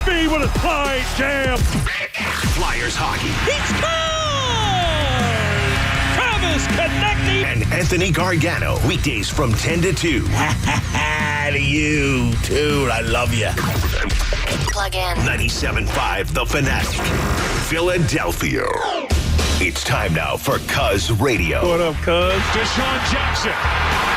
me with a slide jam. Flyers hockey. He scores! Travis Konecny. And Anthony Gargano. Weekdays from 10 to 2. To you, dude. I love you. Plug in. 97.5 The Fanatic. Philadelphia. It's time now for Cuz Radio. What up, Cuz? Deshaun Jackson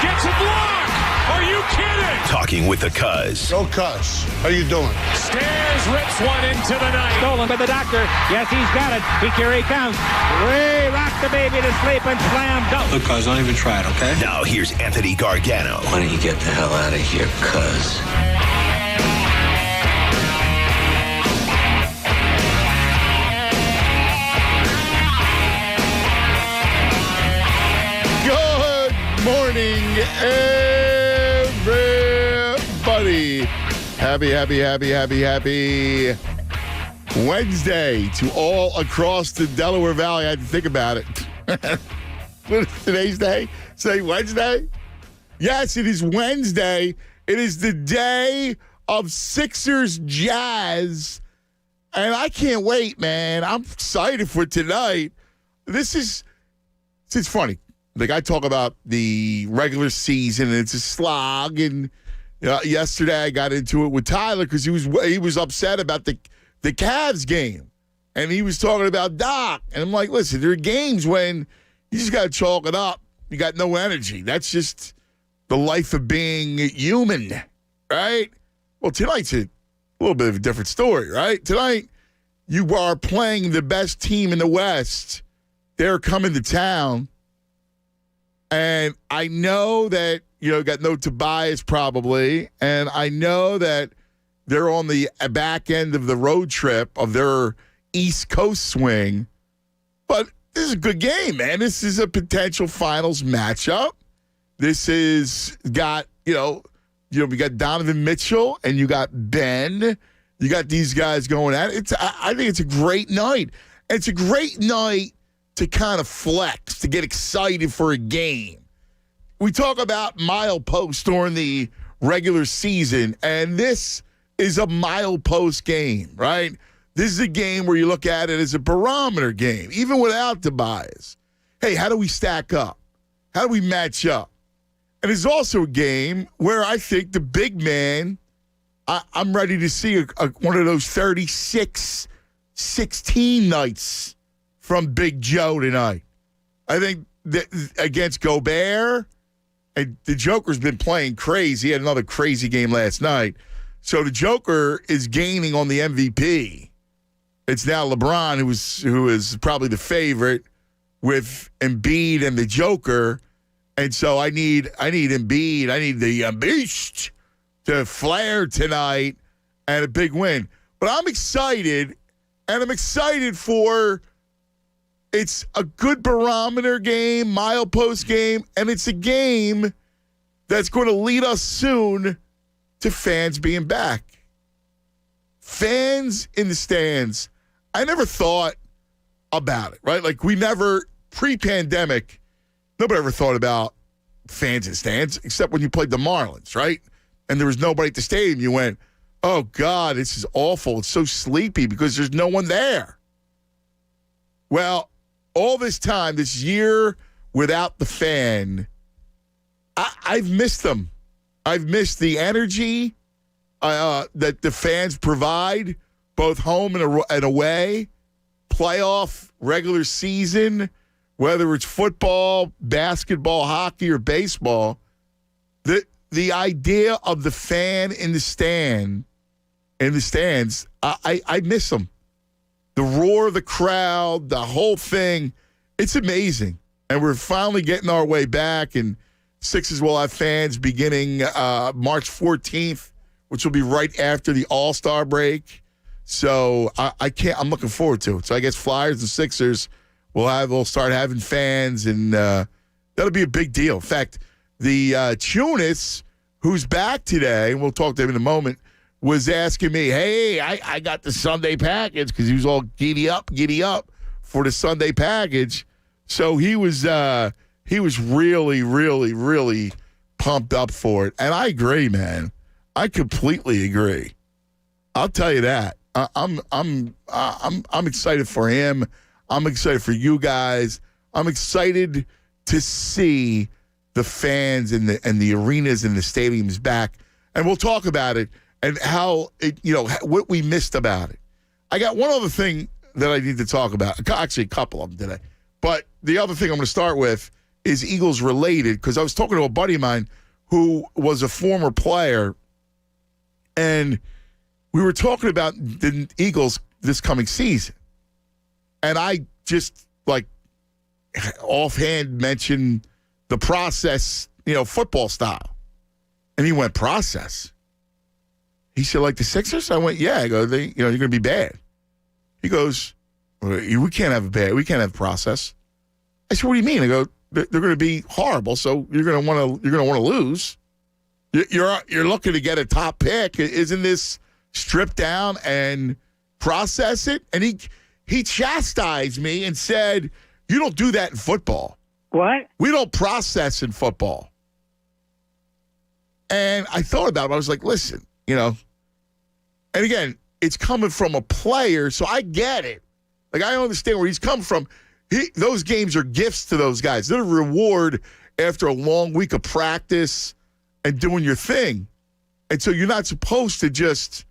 gets a block. Are you kidding? Talking with the Cuz. Go Cuz. How you doing? Stairs rips one into the night. Stolen by the doctor. Yes, he's got it. Here he comes. Way rock the baby to sleep and slam dunk. Look, Cuz, don't even try it, okay? Now here's Anthony Gargano. Why don't you get the hell out of here, Cuz? Good morning, everybody. Happy Wednesday to all across the Delaware Valley. I had to think about it. What is today's day? Say Wednesday? Yes, it is Wednesday. It is the day of Sixers Jazz. And I can't wait, man. I'm excited for tonight. It's funny. Like, I talk about the regular season, and it's a slog. And yesterday I got into it with Tyler because he was upset about the Cavs game. And he was talking about Doc. And I'm like, listen, there are games when you just got to chalk it up. You got no energy. That's just the life of being human, right? Well, tonight's a little bit of a different story, right? Tonight, you are playing the best team in the West. They're coming to town. And I know that, got no Tobias probably. And I know that they're on the back end of the road trip of their East Coast swing. But this is a good game, man. This is a potential finals matchup. This is got, we got Donovan Mitchell and you got Ben. You got these guys going at it. I think it's a great night. And it's a great night to kind of flex, to get excited for a game. We talk about mileposts during the regular season, and this is a milepost game, right? This is a game where you look at it as a barometer game, even without the bias. Hey, how do we stack up? How do we match up? And it's also a game where I think the big man, I'm ready to see one of those 36-16 nights from Big Joe tonight. I think that against Gobert, and the Joker's been playing crazy. He had another crazy game last night. So the Joker is gaining on the MVP. It's now LeBron who is probably the favorite with Embiid and the Joker. And so I need Embiid. I need the beast to flare tonight and a big win. But I'm excited, and I'm excited for it's a good barometer game, milepost game, and it's a game that's going to lead us soon to fans being back. Fans in the stands. I never thought about it, right? Like, we never, pre-pandemic, nobody ever thought about fans in stands except when you played the Marlins, right? And there was nobody at the stadium. You went, oh, God, this is awful. It's so sleepy because there's no one there. Well, all this time, this year without the fan, I've missed them. I've missed the energy that the fans provide, both home and away, playoff, regular season, whether it's football, basketball, hockey, or baseball. The idea of the fan in the stands, I miss them. The roar of the crowd, the whole thing, it's amazing. And we're finally getting our way back, and Sixers will have fans beginning March 14th, which will be right after the All-Star break. So I'm looking forward to it. So I guess Flyers and Sixers will start having fans, and that'll be a big deal. In fact, the Chunis, who's back today, and we'll talk to him in a moment, was asking me, hey, I got the Sunday package, because he was all giddy up for the Sunday package. So he was really, really, really pumped up for it. And I agree, man. I completely agree. I'll tell you that. I'm excited for him. I'm excited for you guys. I'm excited to see the fans and the arenas and the stadiums back. And we'll talk about it and how it, what we missed about it. I got one other thing that I need to talk about. Actually, a couple of them today. But the other thing I'm going to start with is Eagles related, because I was talking to a buddy of mine who was a former player, and we were talking about the Eagles this coming season. And I just, offhand mentioned the process, football style. And he went, process? He said, like the Sixers? I went, yeah. I go, you're going to be bad. He goes, we can't have process. I said, what do you mean? I go, they're going to be horrible, so you're going to want to lose. You're looking to get a top pick. Isn't this strip down and process it? And he chastised me and said, you don't do that in football. What? We don't process in football. And I thought about it. I was like, listen, and again, it's coming from a player, so I get it. I understand where he's come from. Those games are gifts to those guys. They're a reward after a long week of practice and doing your thing. And so you're not supposed to just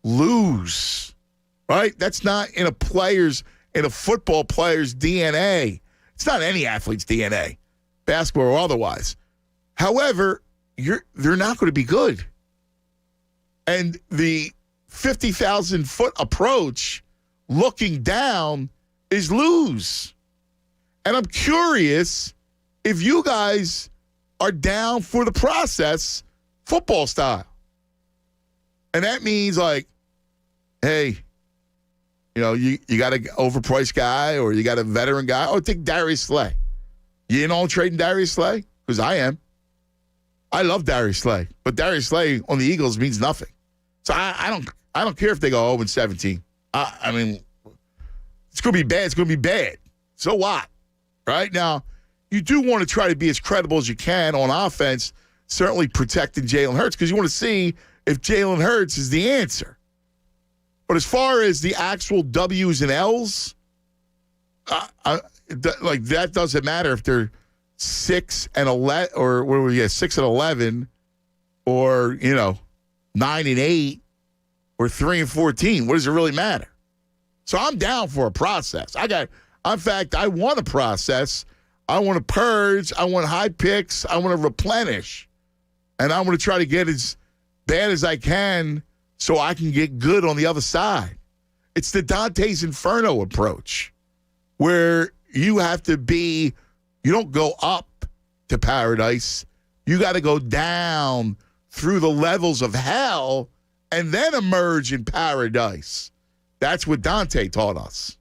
lose, right? That's not in a football player's DNA. It's not any athlete's DNA, basketball or otherwise. However, they're not going to be good. And the 50,000-foot approach, looking down, is lose. And I'm curious if you guys are down for the process football style. And that means hey, you got an overpriced guy or you got a veteran guy. Oh, take Darius Slay. You know trading Darius Slay? Because I am. I love Darius Slay. But Darius Slay on the Eagles means nothing. So I don't care if they go 0-17. I mean, it's going to be bad. It's going to be bad. So what? Right? Now, you do want to try to be as credible as you can on offense, certainly protecting Jalen Hurts, because you want to see if Jalen Hurts is the answer. But as far as the actual W's and L's, that doesn't matter if they're 6-11 or what were we? 6-11, or 9-8, or 3-14. What does it really matter? So I'm down for a process. In fact, I want a process. I want to purge. I want high picks. I want to replenish. And I want to try to get as bad as I can so I can get good on the other side. It's the Dante's Inferno approach, where you have to you don't go up to paradise. You got to go down through the levels of hell and then emerge in paradise. That's what Dante taught us.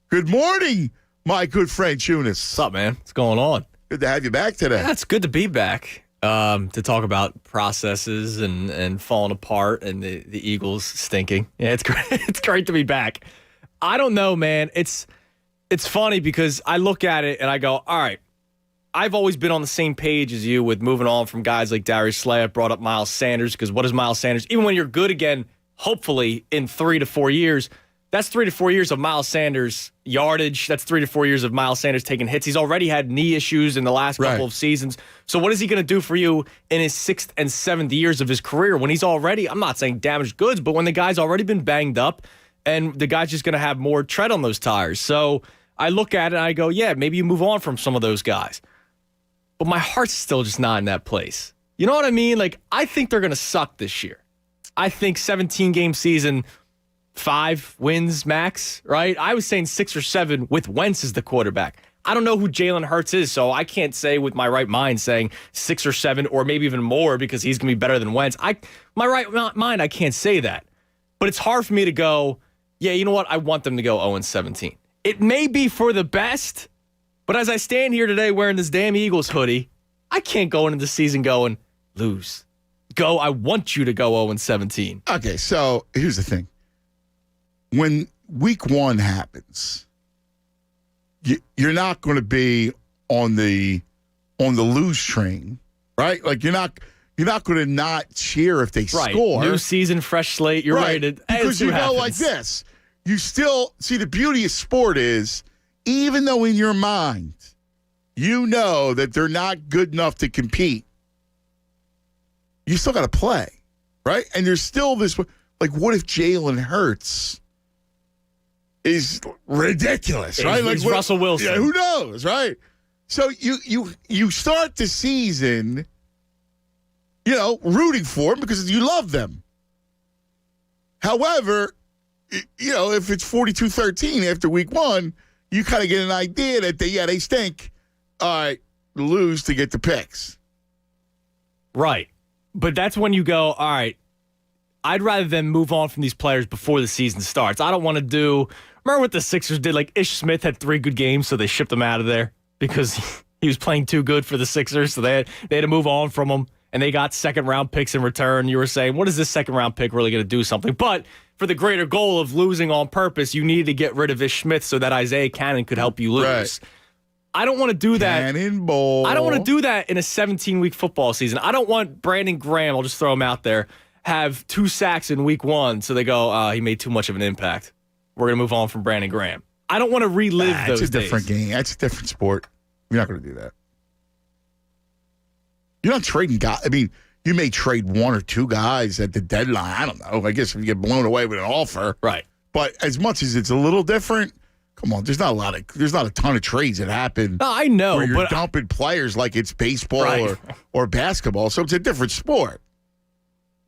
Good morning, my good friend Chunis. What's up, man? What's going on? Good to have you back today. Yeah, it's good to be back to talk about processes and falling apart and the Eagles stinking. Yeah, it's great. It's great to be back. I don't know, man. It's funny because I look at it and I go, all right, I've always been on the same page as you with moving on from guys like Darius Slay. I brought up Miles Sanders because what is Miles Sanders? Even when you're good again, hopefully in 3 to 4 years, that's 3 to 4 years of Miles Sanders yardage. That's 3 to 4 years of Miles Sanders taking hits. He's already had knee issues in the last couple of seasons. So what is he going to do for you in his 6th and 7th years of his career when he's already, I'm not saying damaged goods, but when the guy's already been banged up and the guy's just going to have more tread on those tires. So I look at it and I go, yeah, maybe you move on from some of those guys. But my heart's still just not in that place. You know what I mean? I think they're going to suck this year. I think 17-game season, 5 wins max, right? I was saying 6 or 7 with Wentz as the quarterback. I don't know who Jalen Hurts is, so I can't say with my right mind saying 6 or 7 or maybe even more because he's going to be better than Wentz. My right mind, I can't say that. But it's hard for me to go, yeah, you know what? I want them to go 0-17. It may be for the best, but as I stand here today wearing this damn Eagles hoodie, I can't go into the season going, lose. I want you to go 0-17. Okay, so here's the thing. When week 1 happens, you're not going to be on the lose train, right? You're not You're not going to not cheer if they Right. score. New season, fresh slate. You're right. ready to Because you know like this. You still see the beauty of sport is even though in your mind you know that they're not good enough to compete, you still got to play, right? And there's still this, like, what if Jalen Hurts is ridiculous, right? Like He's Russell Wilson. Yeah, who knows, right? So you start the season, rooting for them because you love them. However, if it's 42-13 after week one, you kind of get an idea that they stink. All right, lose to get the picks. Right. But that's when you go, all right, I'd rather them move on from these players before the season starts. I don't want to remember what the Sixers did? Like, Ish Smith had 3 good games, so they shipped him out of there because he was playing too good for the Sixers, so they had to move on from him, and they got second-round picks in return. You were saying, what is this second-round pick really going to do something? But for the greater goal of losing on purpose, you needed to get rid of Ish Smith so that Isaiah Cannon could help you lose. Right. I don't want to do that. Cannonball. I don't want to do that in a 17-week football season. I don't want Brandon Graham, I'll just throw him out there, have 2 sacks in week 1, so they go, he made too much of an impact. We're going to move on from Brandon Graham. I don't want to relive those days. It's a different game. That's a different sport. You're not going to do that. You're not trading guys. I mean, you may trade 1 or 2 guys at the deadline. I don't know. I guess if you get blown away with an offer. Right. But as much as it's a little different, come on, there's not a ton of trades that happen. No, I know, where you're but dumping players like it's baseball Right. or basketball. So it's a different sport.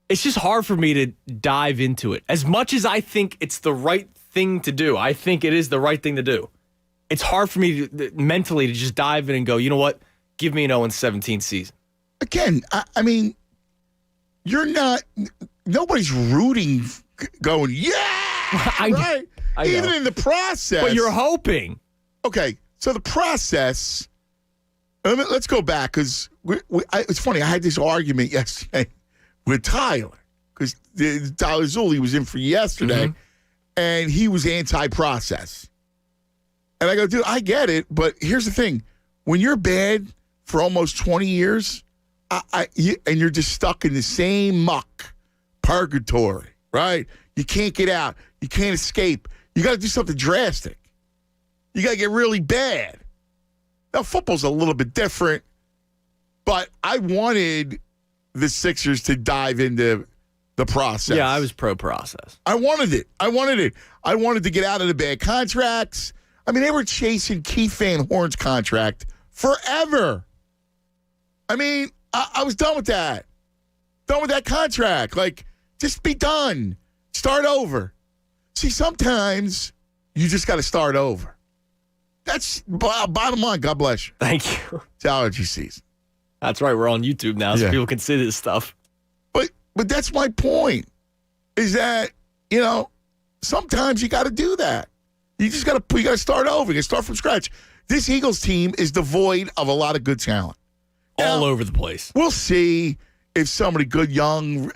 it's just hard for me to dive into it. As much as I think it's the right thing to do, I think it is the right thing to do. It's hard for me mentally to just dive in and go, you know what? Give me an 0-17 season. Again, I mean, nobody's rooting, going, yeah, right? I Even know. in the process. But you're hoping. Okay, so the process, let's go back, because it's funny, I had this argument yesterday with Tyler, because Tyler Zulli was in for yesterday, and he was anti-process. And I go, dude, I get it, but here's the thing. When you're bad for almost 20 years, and you're just stuck in the same muck, purgatory, right? You can't get out. You can't escape. You got to do something drastic. You got to get really bad. Now, football's a little bit different, but I wanted the Sixers to dive into the process. Yeah, I was pro-process. I wanted it. I wanted to get out of the bad contracts. I mean, they were chasing Keith Van Horn's contract forever. I mean, I was done with that. Done with that contract. Like, just be done. Start over. See, sometimes you just got to start over. That's bottom line. God bless you. Thank you. It's allergy season. That's right. We're on YouTube now, so people can see this stuff. But that's my point, is that, sometimes you got to do that. You just got to start over. You got to start from scratch. This Eagles team is devoid of a lot of good talent. All over the place. We'll see if some of the young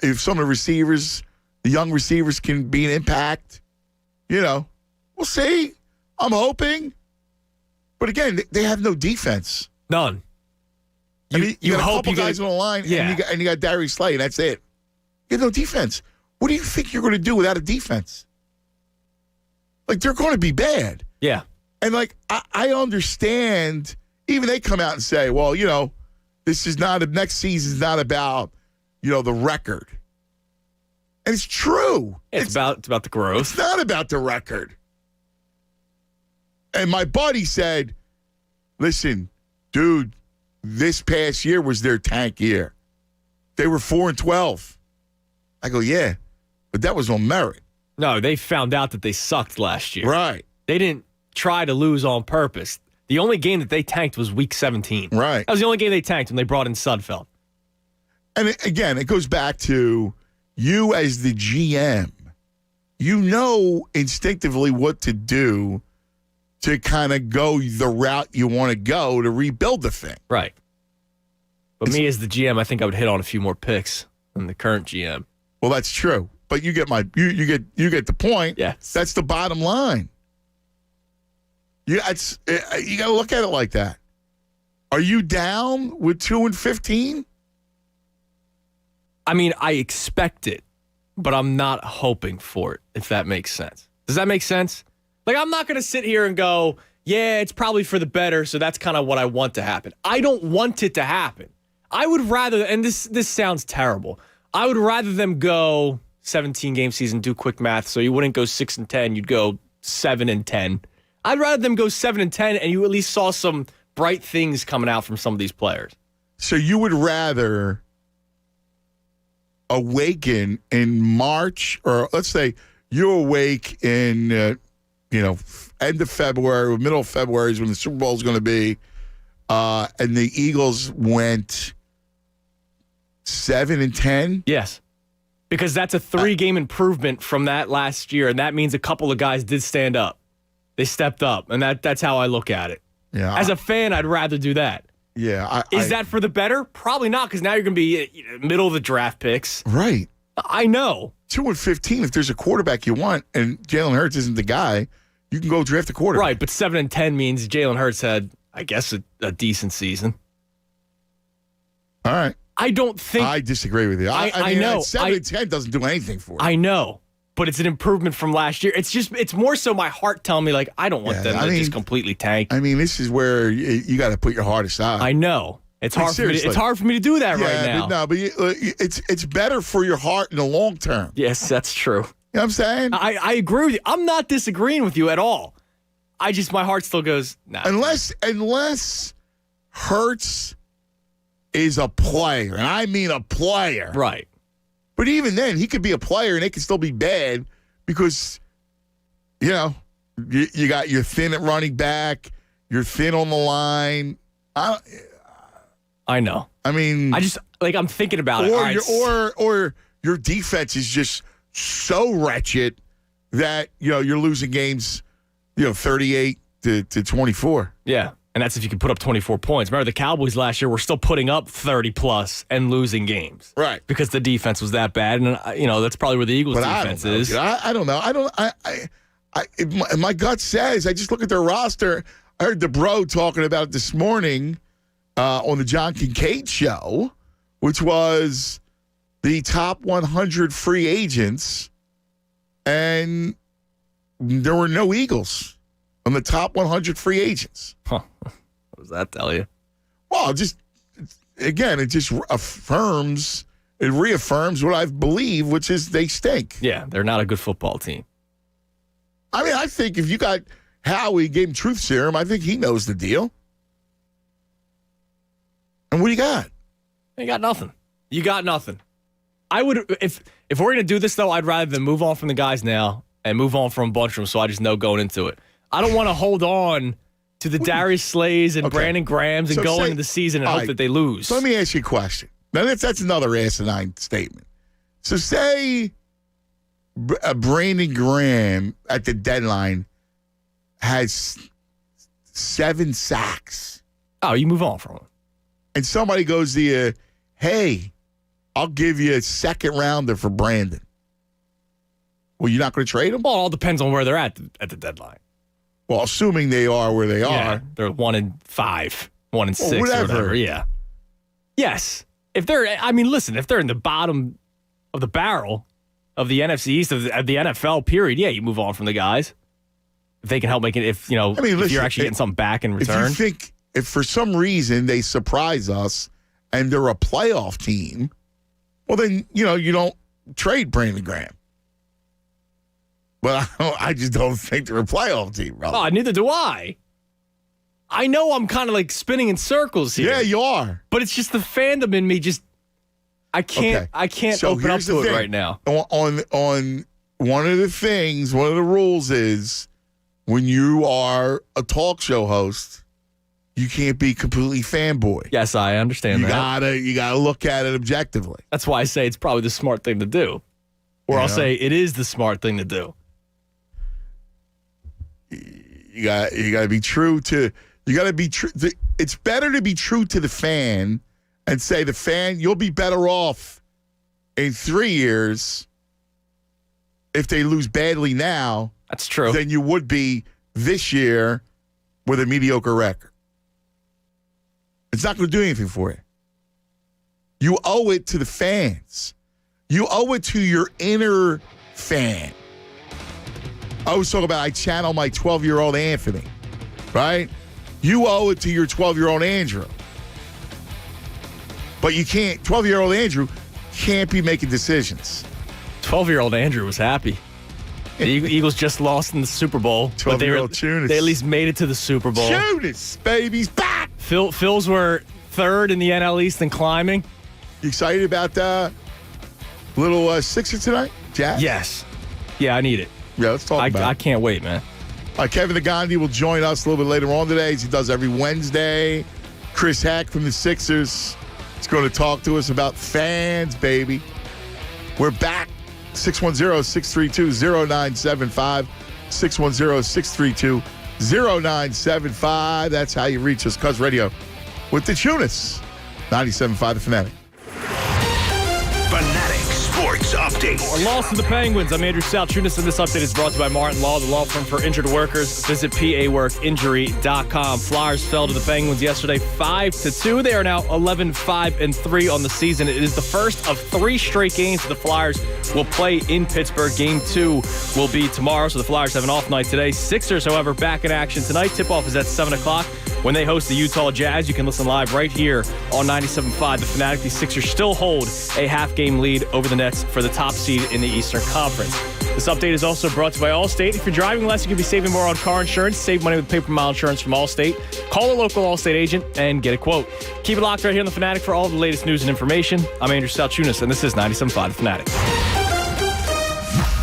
receivers can be an impact. We'll see. I'm hoping. But again, they have no defense. None. You got a couple guys on the line, and you got Darius Slay, and that's it. You have no defense. What do you think you're going to do without a defense? Like, they're going to be bad. Yeah. And, I understand, even they come out and say, well, this is not, next season's not about, the record. And it's true. It's about the growth. It's not about the record. And my buddy said, listen, dude, this past year was their tank year. They were 4-12. I go, yeah, but that was on merit. No, they found out that they sucked last year. Right. They didn't try to lose on purpose. The only game that they tanked was week 17. Right. That was the only game they tanked when they brought in Sudfeld. And again, it goes back to you as the GM. You know instinctively what to do to kind of go the route you want to go to rebuild the thing. Right. But me as the GM, I think I would hit on a few more picks than the current GM. Well, that's true. But you get the point. Yes. That's the bottom line. You got to look at it like that. Are you down with 2-15? I mean, I expect it, but I'm not hoping for it, if that makes sense. Does that make sense? Like, I'm not going to sit here and go, yeah, it's probably for the better, so that's kind of what I want to happen. I don't want it to happen. I would rather, and this sounds terrible, I would rather them go 17-game season, do quick math, so you wouldn't go 6-10, you'd go 7-10. I'd rather them go 7-10, and you at least saw some bright things coming out from some of these players. So you would rather awaken in March, or let's say you awake in, end of February or middle of February is when the Super Bowl is going to be, and the Eagles went 7-10? Yes. Because that's a 3-game improvement from that last year, and that means a couple of guys did stand up. They stepped up, and that's how I look at it. Yeah. As a fan, I'd rather do that. Yeah. Is that for the better? Probably not, because now you're going to be middle of the draft picks. Right. I know. 2-15, if there's a quarterback you want, and Jalen Hurts isn't the guy, you can go draft a quarterback. Right, but 7-10 means Jalen Hurts had, I guess, a decent season. All right. I don't think... I disagree with you. I know. 7-10 doesn't do anything for you. I know, but it's an improvement from last year. It's more so my heart telling me, like, I don't want them to just completely tank. I mean, this is where you got to put your heart aside. I know. It's hard for me to do that right now. But it's better for your heart in the long term. Yes, that's true. You know what I'm saying? I agree with you. I'm not disagreeing with you at all. My heart still goes, nah. Unless Hurts is a player, and I mean a player. Right. But even then, he could be a player, and they could still be bad because, you got you're thin at running back, you're thin on the line. I know. I mean, I'm thinking about it. Or your defense is just so wretched that you're losing games, 38 to 24. Yeah, and that's if you can put up 24 points. Remember, the Cowboys last year were still putting up 30 plus and losing games, right? Because the defense was that bad, and that's probably where the Eagles' defense is. I don't know. My gut says I just look at their roster. I heard the bro talking about it this morning on the John Kincaid show, which was the top 100 free agents, and there were no Eagles on the top 100 free agents. Huh. What does that tell you? Well, it just reaffirms what I believe, which is they stink. Yeah, they're not a good football team. I mean, I think if you got Howie, gave him truth serum, I think he knows the deal. And what do you got? You got nothing. You got nothing. I would, if we're going to do this, though, I'd rather than move on from the guys now and move on from a bunch of them so I just know going into it. I don't want to hold on to the Darius Slays and Brandon Grahams and go into the season and hope that they lose. So let me ask you a question. Now, that's another asinine statement. So say Brandon Graham at the deadline has 7 sacks. Oh, you move on from him. And somebody goes to you, hey, I'll give you a second rounder for Brandon. Well, you're not going to trade him? Well, it all depends on where they're at the deadline. Well, assuming they are where they are. They're 1-5, 1-6, whatever. Yeah. Yes. If they're in the bottom of the barrel of the NFC East of the NFL, period, yeah, you move on from the guys. If they can help make it, if you're actually getting something back in return. If for some reason they surprise us and they're a playoff team, well, then, you don't trade Brandon Graham. But I just don't think they're a playoff team, bro. Oh, neither do I. I know I'm kind of like spinning in circles here. Yeah, you are. But it's just the fandom in me. I can't so open up to it right now. On one of the rules is when you are a talk show host, you can't be completely fanboy. Yes, I understand that. You gotta look at it objectively. That's why I say it's probably the smart thing to do. Or I'll say it is the smart thing to do. You got to be true to. You got to be true. It's better to be true to the fan and say the fan, you'll be better off in 3 years if they lose badly now. That's true. Than you would be this year with a mediocre record. It's not going to do anything for you. You owe it to the fans You owe it to your inner fan. I always talk about I channel my 12-year-old Anthony, right? You owe it to your 12-year-old Andrew. But you can't, 12-year-old Andrew can't be making decisions. 12-year-old Andrew was happy. The Eagles just lost in the Super Bowl. 12-year-old Tunis. They at least made it to the Super Bowl. Tunis, baby's back. Phils were third in the NL East and climbing. You excited about little Sixer tonight, Jazz? Yes. Yeah, I need it. Yeah, let's talk about it. I can't wait, man. Kevin the Gandhi will join us a little bit later on today, as he does every Wednesday. Chris Hack from the Sixers is going to talk to us about fans, baby. We're back. 610-632-0975. 610-632-0975. That's how you reach us. Cuz Radio with the Tunis. 97.5 The Fanatic. Fanatic Sports Update. A loss to the Penguins. I'm Andrew Salchunas, and this update is brought to you by Martin Law, the law firm for injured workers. Visit PAWorkInjury.com. Flyers fell to the Penguins yesterday 5-2. They are now 11-5-3 on the season. It is the first of 3 straight games that the Flyers will play in Pittsburgh. Game 2 will be tomorrow, so the Flyers have an off night today. Sixers, however, back in action tonight. Tip-off is at 7 o'clock. When they host the Utah Jazz, you can listen live right here on 97.5 The Fanatic. The Sixers still hold a half-game lead over the Nets for the top seed in the Eastern Conference. This update is also brought to you by Allstate. If you're driving less, you can be saving more on car insurance. Save money with pay-per-mile insurance from Allstate. Call a local Allstate agent and get a quote. Keep it locked right here on The Fanatic for all the latest news and information. I'm Andrew Salchunas, and this is 97.5 The Fanatic.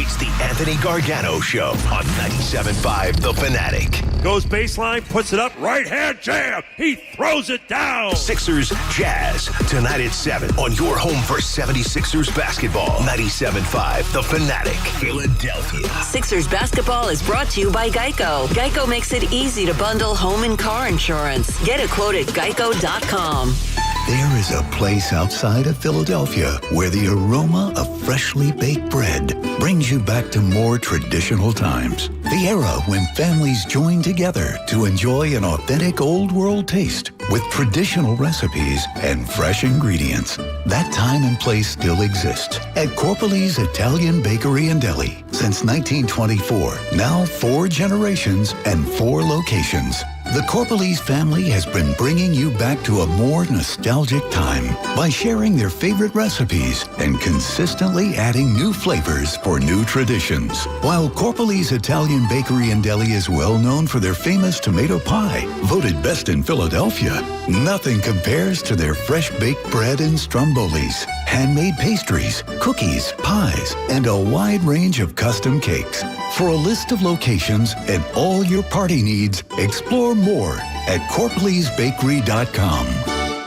It's the Anthony Gargano Show on 97.5 The Fanatic. Goes baseline, puts it up, right hand jam. He throws it down. Sixers Jazz tonight at 7 on your home for 76ers basketball. 97.5 The Fanatic, Philadelphia. Sixers basketball is brought to you by Geico. Geico makes it easy to bundle home and car insurance. Get a quote at geico.com. There is a place outside of Philadelphia where the aroma of freshly baked bread brings you back to more traditional times. The era when families joined together to enjoy an authentic old world taste with traditional recipes and fresh ingredients. That time and place still exists at Corpali's Italian Bakery and Deli since 1924. Now 4 generations and 4 locations. The Corpali's family has been bringing you back to a more nostalgic time by sharing their favorite recipes and consistently adding new flavors for new traditions. While Corpali's Italian Bakery and Deli is well known for their famous tomato pie, voted best in Philadelphia, nothing compares to their fresh baked bread and strombolis, handmade pastries, cookies, pies, and a wide range of custom cakes. For a list of locations and all your party needs, explore more at CorpalesBakery.com.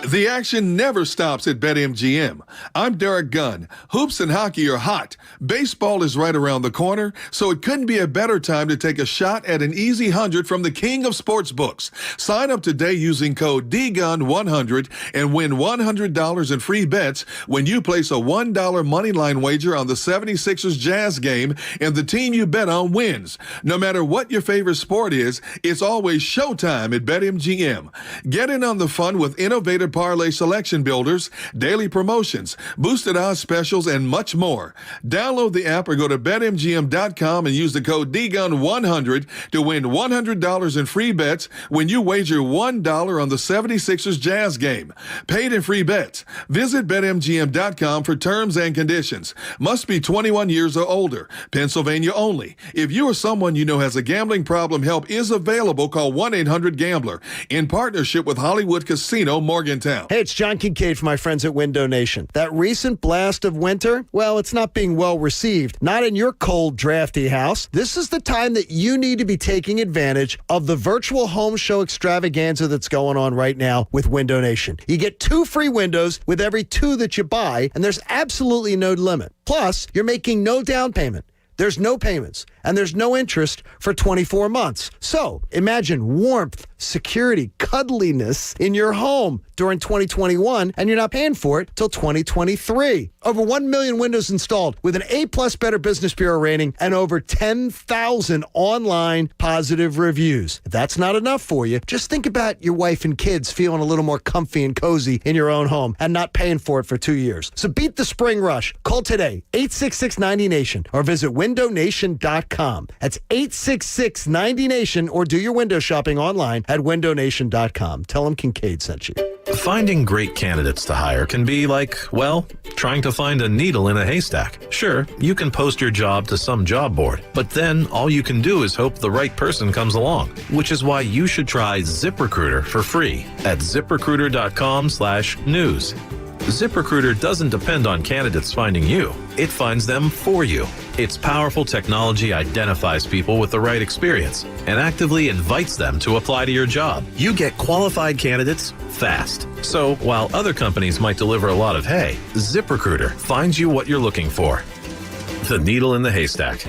The action never stops at BetMGM. I'm Derek Gunn. Hoops and hockey are hot. Baseball is right around the corner, so it couldn't be a better time to take a shot at an easy 100 from the king of sportsbooks. Sign up today using code DGUN100 and win $100 in free bets when you place a $1 moneyline wager on the 76ers Jazz game and the team you bet on wins. No matter what your favorite sport is, it's always showtime at BetMGM. Get in on the fun with innovative parlay selection builders, daily promotions, boosted odds specials, and much more. Download the app or go to BetMGM.com and use the code DGUN100 to win $100 in free bets when you wager $1 on the 76ers Jazz game. Paid in free bets. Visit BetMGM.com for terms and conditions. Must be 21 years or older. Pennsylvania only. If you or someone you know has a gambling problem, help is available. Call 1-800-GAMBLER in partnership with Hollywood Casino Morgantown. Hey, it's John Kincaid from my friends at Window Nation. That recent blast of winter, well, it's not being well received. Not in your cold, drafty house. This is the time that you need to be taking advantage of the virtual home show extravaganza that's going on right now with Window Nation. You get 2 free windows with every 2 that you buy, and there's absolutely no limit. Plus, you're making no down payment. There's no payments, and there's no interest for 24 months. So imagine warmth, security, cuddliness in your home during 2021, and you're not paying for it till 2023. Over 1 million windows installed with an A-plus Better Business Bureau rating and over 10,000 online positive reviews. If that's not enough for you, just think about your wife and kids feeling a little more comfy and cozy in your own home and not paying for it for 2 years. So beat the spring rush. Call today, 866-90NATION, or visit windownation.com. That's 866-90NATION, or do your window shopping online at windownation.com. Tell them Kincaid sent you. Finding great candidates to hire can be like, well, trying to find a needle in a haystack. Sure, you can post your job to some job board, but then all you can do is hope the right person comes along, which is why you should try ZipRecruiter for free at ZipRecruiter.com/news. ZipRecruiter doesn't depend on candidates finding you. It finds them for you. Its powerful technology identifies people with the right experience and actively invites them to apply to your job. You get qualified candidates fast. So while other companies might deliver a lot of hay, ZipRecruiter finds you what you're looking for. The needle in the haystack.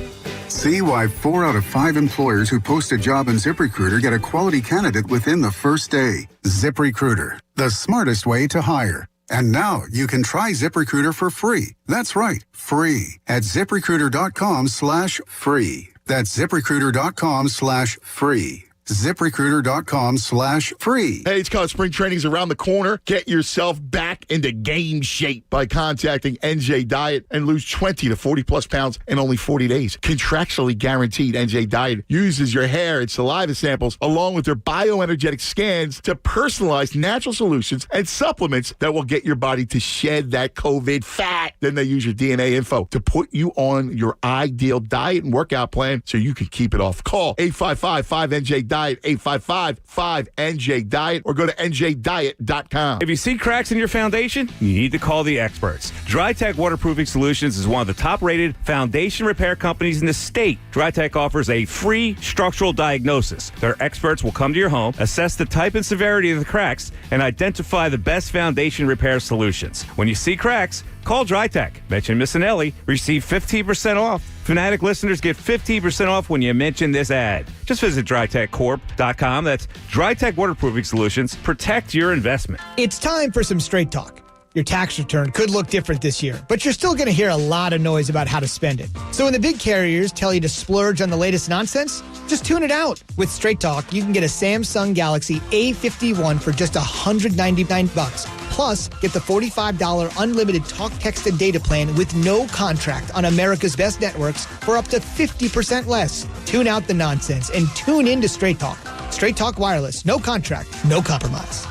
See why 4 out of 5 employers who post a job in ZipRecruiter get a quality candidate within the first day. ZipRecruiter, the smartest way to hire. And now you can try ZipRecruiter for free. That's right, free at ZipRecruiter.com/free. That's ZipRecruiter.com/free. ZipRecruiter.com/free. Hey, it's called Spring Training's around the corner. Get yourself back into game shape by contacting NJ Diet and lose 20 to 40 plus pounds in only 40 days. Contractually guaranteed. NJ Diet uses your hair and saliva samples along with their bioenergetic scans to personalize natural solutions and supplements that will get your body to shed that COVID fat. Then they use your DNA info to put you on your ideal diet and workout plan so you can keep it off. Call 855-5NJ-DIET, 855-5NJ-DIET, or go to njdiet.com. If you see cracks in your foundation, you need to call the experts. DryTech Waterproofing Solutions is one of the top-rated foundation repair companies in the state. DryTech offers a free structural diagnosis. Their experts will come to your home, assess the type and severity of the cracks, and identify the best foundation repair solutions. When you see cracks, call DryTech. Mention Miss Anelli. Receive 15% off. Fanatic listeners get 15% off when you mention this ad. Just visit DryTechCorp.com. That's DryTech Waterproofing Solutions. Protect your investment. It's time for some straight talk. Your tax return could look different this year, but you're still going to hear a lot of noise about how to spend it. So when the big carriers tell you to splurge on the latest nonsense, just tune it out. With Straight Talk, you can get a Samsung Galaxy A51 for just $199. Plus, get the $45 unlimited talk, text, and data plan with no contract on America's best networks for up to 50% less. Tune out the nonsense and tune in to Straight Talk. Straight Talk Wireless. No contract, no compromise.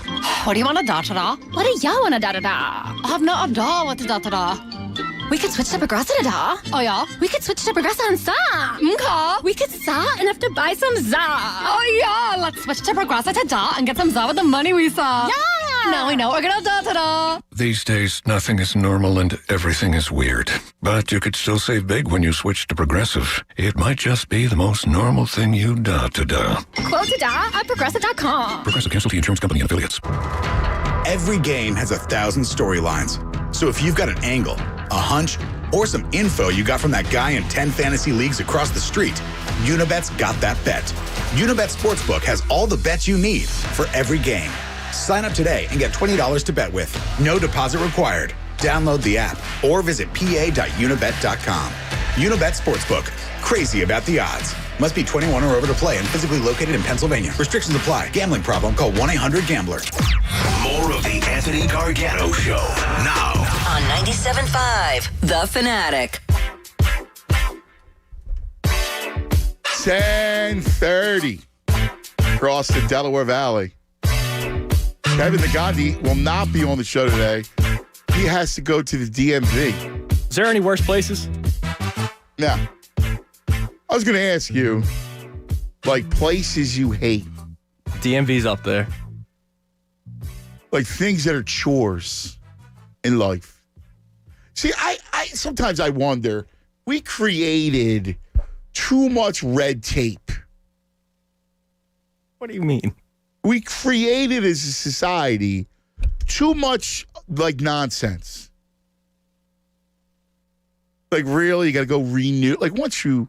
What do you want to da-da-da? What do you want to da-da-da? I have no idea what to da-da-da. We could switch to Progressive da. Oh, yeah? We could switch to Progressive and sa. Okay. We could sa and have to buy some za. Oh, yeah. Let's switch to Progressive to da and get some za with the money we saw. Yeah. Now we know we're going to da-da-da. These days, nothing is normal and everything is weird. But you could still save big when you switch to Progressive. It might just be the most normal thing you da-da-da. Quote to da at Progressive.com. Progressive Casualty Insurance Company and Affiliates. Every game has 1,000 storylines. So if you've got an angle, a hunch, or some info you got from that guy in 10 fantasy leagues across the street, Unibet's got that bet. Unibet Sportsbook has all the bets you need for every game. Sign up today and get $20 to bet with. No deposit required. Download the app or visit pa.unibet.com. Unibet Sportsbook. Crazy about the odds. Must be 21 or over to play and physically located in Pennsylvania. Restrictions apply. Gambling problem? Call 1-800-GAMBLER. More of the Anthony Gargano Show now on 97.5 The Fanatic. 10:30 across the Delaware Valley. Kevin Nagandi will not be on the show today. He has to go to the DMV. Is there any worse places? Now, I was going to ask you, like, places you hate. DMV's up there. Like, things that are chores in life. See, I sometimes I wonder, we created too much red tape. What do you mean? We created as a society too much, like, nonsense. Like, really? You got to go renew? Like, once you,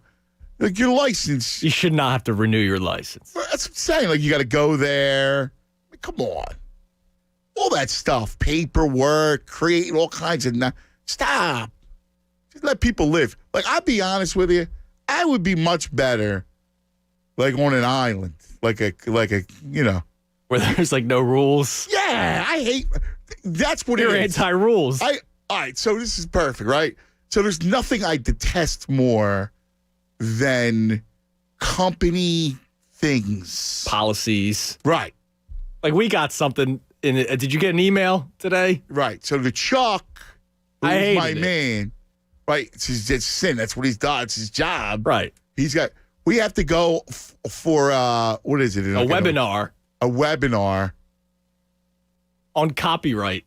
like, your license. You should not have to renew your license. That's what I'm saying. Like, you got to go there. Like, come on. All that stuff, paperwork, creating all kinds of. Stop. Just let people live. Like, I'll be honest with you. I would be much better, like, on an island. Like a, you know. Where there's, like, no rules. Yeah, I hate. That's what You're it is. anti-rules. All right, so this is perfect, right? So there's nothing I detest more than company things. Policies. Right. Like, we got something in it. Did you get an email today? Right. So the Chuck, I who's hated my it. man, right? It's sin. That's what he's done. It's his job. Right. We have to go for, what is it? A webinar. A webinar. On copyright.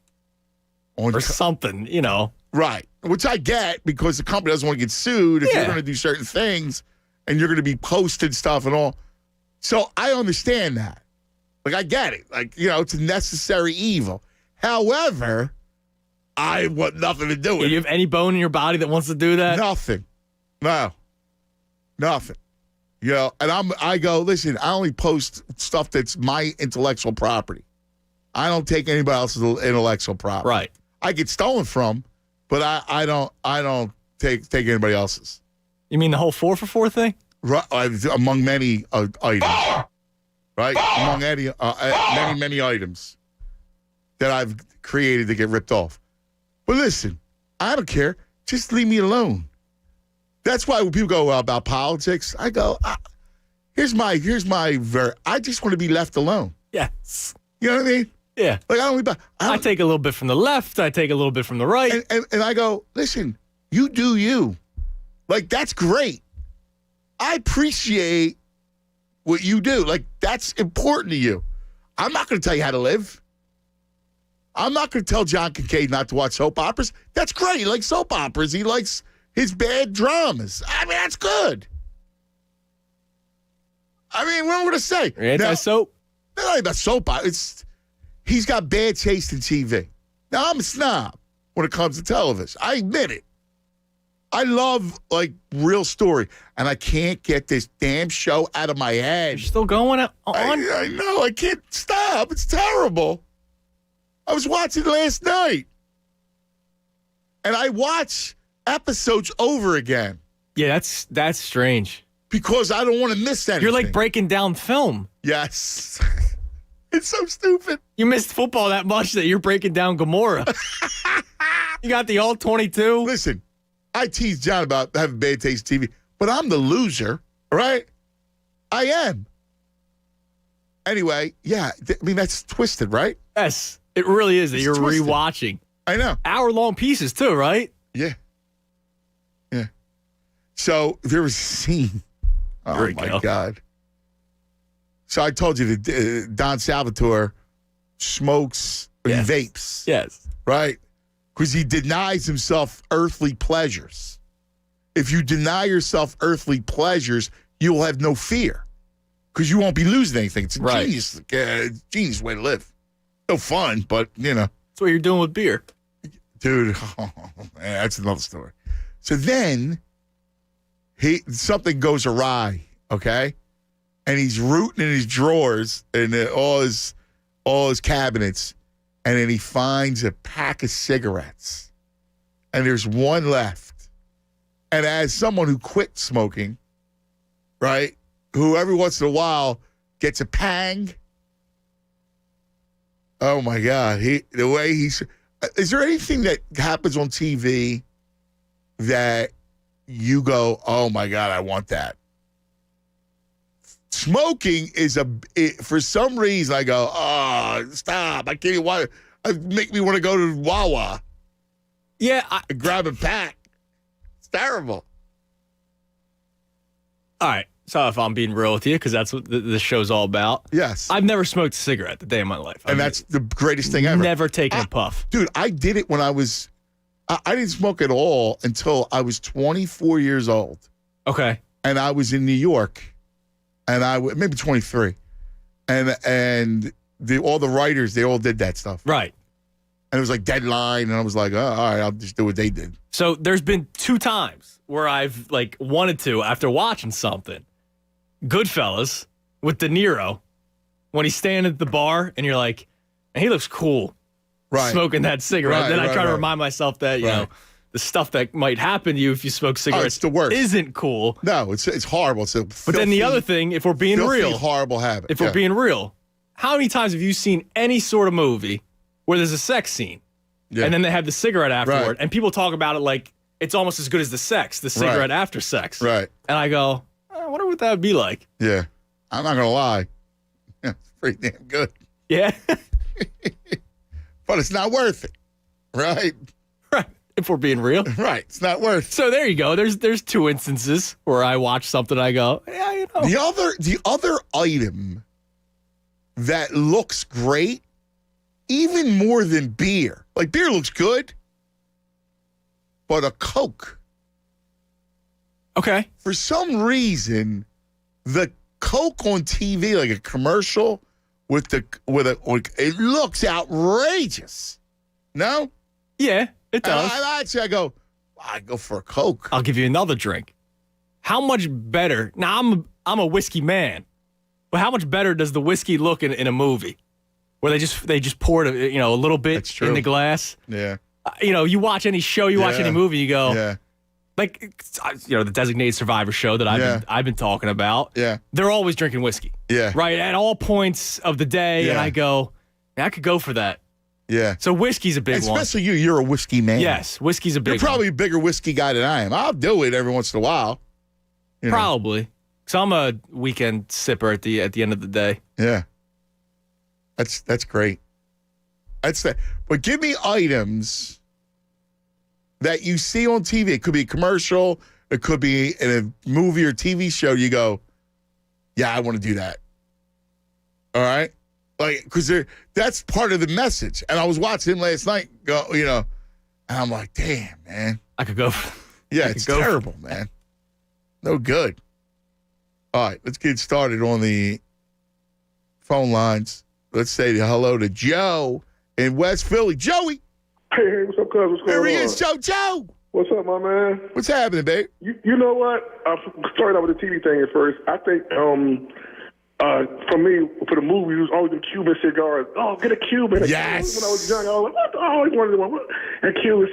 Or something, you know. Right. Which I get because the company doesn't want to get sued if you're going to do certain things and you're going to be posting stuff and all. So I understand that. Like, I get it. Like, you know, it's a necessary evil. However, I want nothing to do with it. Do you have any bone in your body that wants to do that? Nothing. No. Nothing. You know, and I go, listen, I only post stuff that's my intellectual property. I don't take anybody else's intellectual property. Right. I get stolen from, but I don't take anybody else's. You mean the whole 4 for 4 thing? Right, among many items. Right? Among many items that I've created to get ripped off. But listen, I don't care. Just leave me alone. That's why when people go about politics, I go, here's my I just want to be left alone. Yes. You know what I mean? Yeah. Like, I take a little bit from the left. I take a little bit from the right. And I go, listen, you do you. Like, that's great. I appreciate what you do. Like, that's important to you. I'm not going to tell you how to live. I'm not going to tell John Kincaid not to watch soap operas. That's great. He likes soap operas. He likes his bad dramas. I mean, that's good. I mean, what am I going to say? Anti-soap? Not about soap operas. He's got bad taste in TV. Now, I'm a snob when it comes to television. I admit it. I love, like, real story, and I can't get this damn show out of my head. You're still going on? I know. I can't stop. It's terrible. I was watching last night, and I watch episodes over again. Yeah, that's strange. Because I don't want to miss anything. You're like breaking down film. Yes. It's so stupid. You missed football that much that you're breaking down Gomorrah. You got the all 22. Listen, I tease John about having bad taste in TV, but I'm the loser, right? I am. Anyway, yeah, I mean, that's twisted, right? Yes, it really is that you're twisted. rewatching. I know. Hour-long pieces, too, right? Yeah. Yeah. So there was a scene. Oh, my God. So I told you that Don Salvatore smokes and vapes. Yes. Right? Because he denies himself earthly pleasures. If you deny yourself earthly pleasures, you will have no fear. Because you won't be losing anything. It's a genius way to live. No fun, but, you know. That's what you're doing with beer. Dude, that's another story. So then, something goes awry, okay? And he's rooting in his drawers and all his cabinets, and then he finds a pack of cigarettes, and there's one left. And as someone who quit smoking, right, who every once in a while gets a pang, oh my God, the way he's. Is there anything that happens on TV that you go, oh my God, I want that? Smoking is for some reason I go, oh, stop. I can't even want to, make me want to go to Wawa. Yeah. And grab a pack. It's terrible. All right. So if I'm being real with you, because that's what the show's all about. Yes. I've never smoked a cigarette a day in my life. And that's the greatest thing ever. Never taken a puff. Dude, I did it when I didn't smoke at all until I was 24 years old. Okay. And I was in New York. And maybe 23. And all the writers, they all did that stuff. Right. And it was like deadline, and I was like, oh, all right, I'll just do what they did. So there's been 2 times where I've wanted to after watching something. Goodfellas with De Niro when he's standing at the bar and you're like, and he looks cool, smoking that cigarette. Right, then I try to right. remind myself that you know the stuff that might happen to you if you smoke cigarettes it's the worst. Isn't cool. No, it's horrible. It's a But then the other thing, if we're being real, horrible habit. If we're being real, how many times have you seen any sort of movie where there's a sex scene and then they have the cigarette afterward and people talk about it like it's almost as good as the cigarette after sex. Right. And I go, I wonder what that would be like. Yeah. I'm not going to lie. It's pretty damn good. Yeah. But it's not worth it. Right? Right. If we're being real. Right. It's not worth it. So there you go. There's 2 instances where I watch something and I go, yeah, you know. The other item that looks great, even more than beer. Like beer looks good, but a Coke. Okay. For some reason, the Coke on TV, like a commercial it looks outrageous. No? Yeah, it does. I go for a Coke. I'll give you another drink. How much better? Now I'm a whiskey man, but how much better does the whiskey look in a movie where they just poured a little bit in the glass? Yeah. You watch any show, you watch any movie, you go. Yeah. Like the Designated Survivor show that I've been talking about. Yeah. They're always drinking whiskey. Yeah. Right at all points of the day, and I go, I could go for that. Yeah. So whiskey's a big one. Especially you're a whiskey man. Yes, whiskey's a big one. You're probably a bigger whiskey guy than I am. I'll do it every once in a while. Probably. Because I'm a weekend sipper at the end of the day. Yeah. That's great. That's that. But give me items that you see on TV. It could be a commercial. It could be in a movie or TV show. You go, yeah, I want to do that. All right? Like, because that's part of the message. And I was watching him last night, and I'm like, damn, man. I could go. Yeah, it's terrible, man. No good. All right, let's get started on the phone lines. Let's say hello to Joe in West Philly. Joey. Hey, what's up, cuz? What's going on? There he is, Joe. What's up, my man? What's happening, babe? You know what? I started out with the TV thing at first. I think, for me, for the movie, it was always the Cuban cigars. Oh, get a Cuban. Yes. When I was young, I was like, I always wanted one. A Cuban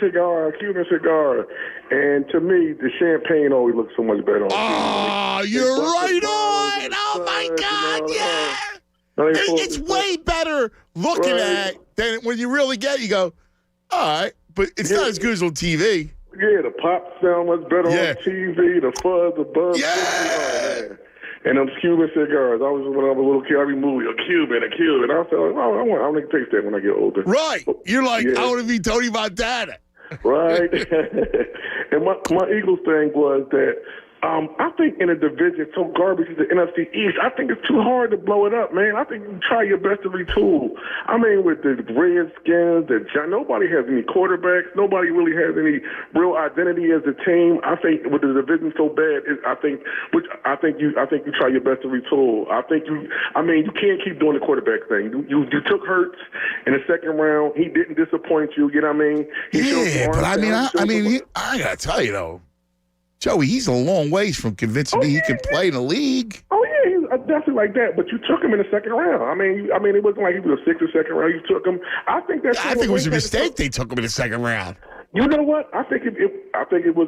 cigar, And to me, the champagne always looks so much better on TV. You're right on. Oh, my God, yeah. It's way better looking at than when you really get it. You go, all right, but it's not as good as on TV. Yeah, the pop sound much better on TV, the fuzz, the buzz. Yeah. And them Cuban cigars. I was when I was a little kid, every movie, a Cuban. I felt like, I want to taste that when I get older. Right. You're like, I want to be Tony Montana. Right. And my Eagles thing was that I think in a division so garbage as the NFC East, I think it's too hard to blow it up, man. I think you try your best to retool. I mean, with the Redskins, nobody has any quarterbacks. Nobody really has any real identity as a team. I think with the division so bad, I think you try your best to retool. You can't keep doing the quarterback thing. You took Hurts in the second round. He didn't disappoint you. You know what I mean? But I gotta tell you though. Joey, he's a long ways from convincing me he can play in the league. Oh, yeah, he's definitely like that. But you took him in the second round. I mean, it wasn't like he was a 6th or second round. You took him. I think it was a mistake they took him in the second round. You know what? I think the thing that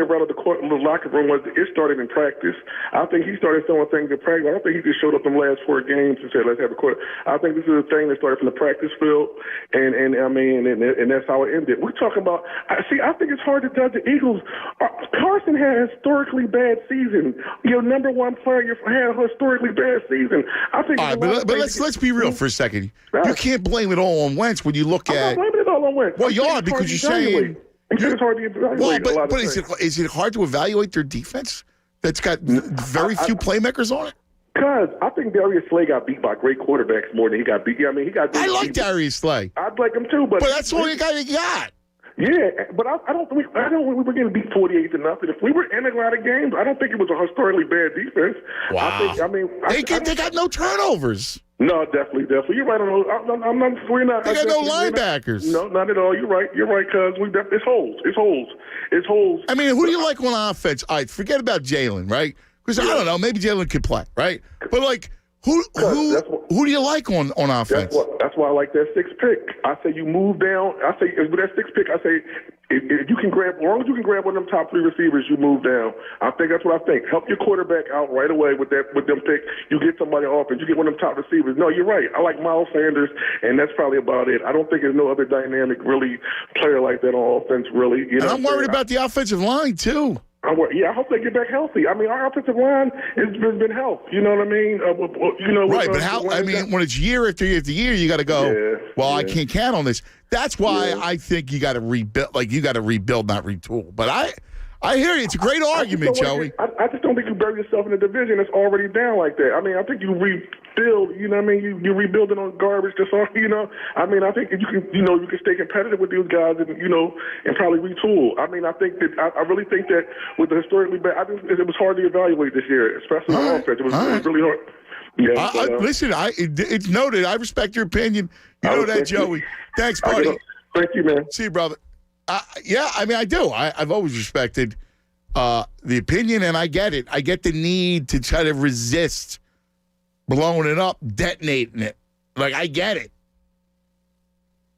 rattled the locker room was it started in practice. I think he started throwing things in practice. I don't think he just showed up them last 4 games and said, let's have a quarter. I think this is a thing that started from the practice field, and that's how it ended. We're talking about. I think it's hard to judge the Eagles. Carson had a historically bad season. Your number one player had a historically bad season. I think. All right, but let's be real for a second. You can't blame it all on Wentz when you look at. I'm not blaming it all on Wentz. Well, you are because you're saying. It's hard to evaluate a lot of things. Is it hard to evaluate their defense that's got very few playmakers on it? Because I think Darius Slay got beat by great quarterbacks more than he got beat. I mean, I like Darius Slay. I'd like him too, but that's the only guy they got. Yeah, but I don't think we were getting beat 48-0. If we were in a lot of games, I don't think it was a historically bad defense. Wow. They got no turnovers. No, definitely. You're right on those. I'm not. We're not. They got no linebackers. No, not at all. You're right. Cuz it's holes. It's holes. I mean, who do you like on offense? All right, forget about Jalen, right? Because I don't know, maybe Jalen could play, right? But like, who do you like on offense? That's why I like that 6th pick. I say you move down. I say with that 6th pick, I say if you can grab, as long as you can grab one of them top 3 receivers, you move down. I think that's what I think. Help your quarterback out right away with them pick. You get somebody off and you get one of them top receivers. No, you're right. I like Miles Sanders, and that's probably about it. I don't think there's no other dynamic really player like that on offense. Really, and I'm worried about the offensive line too. I hope they get back healthy. I mean, our offensive line has been healthy. You know what I mean? Right, but how? I mean, when it's year after year after year, you got to go. I can't count on this. That's why I think you got to rebuild. Like you got to rebuild, not retool. But I hear you. It's a great argument, Joey. I just don't think you bury yourself in a division that's already down like that. I mean, I think you rebuild. You know what I mean? You rebuilding on garbage. That's all. You know. I mean, I think if you can. You can stay competitive with these guys and and probably retool. I mean, I think that I really think that with the historically bad, I think it was hard to evaluate this year, especially on offense. It was really hard. Yeah, listen, it's noted. I respect your opinion. You know that, Joey. Thanks, buddy. Thank you, man. See you, brother. Yeah, I mean, I do. I've always respected the opinion, and I get it. I get the need to try to resist blowing it up, detonating it. Like, I get it.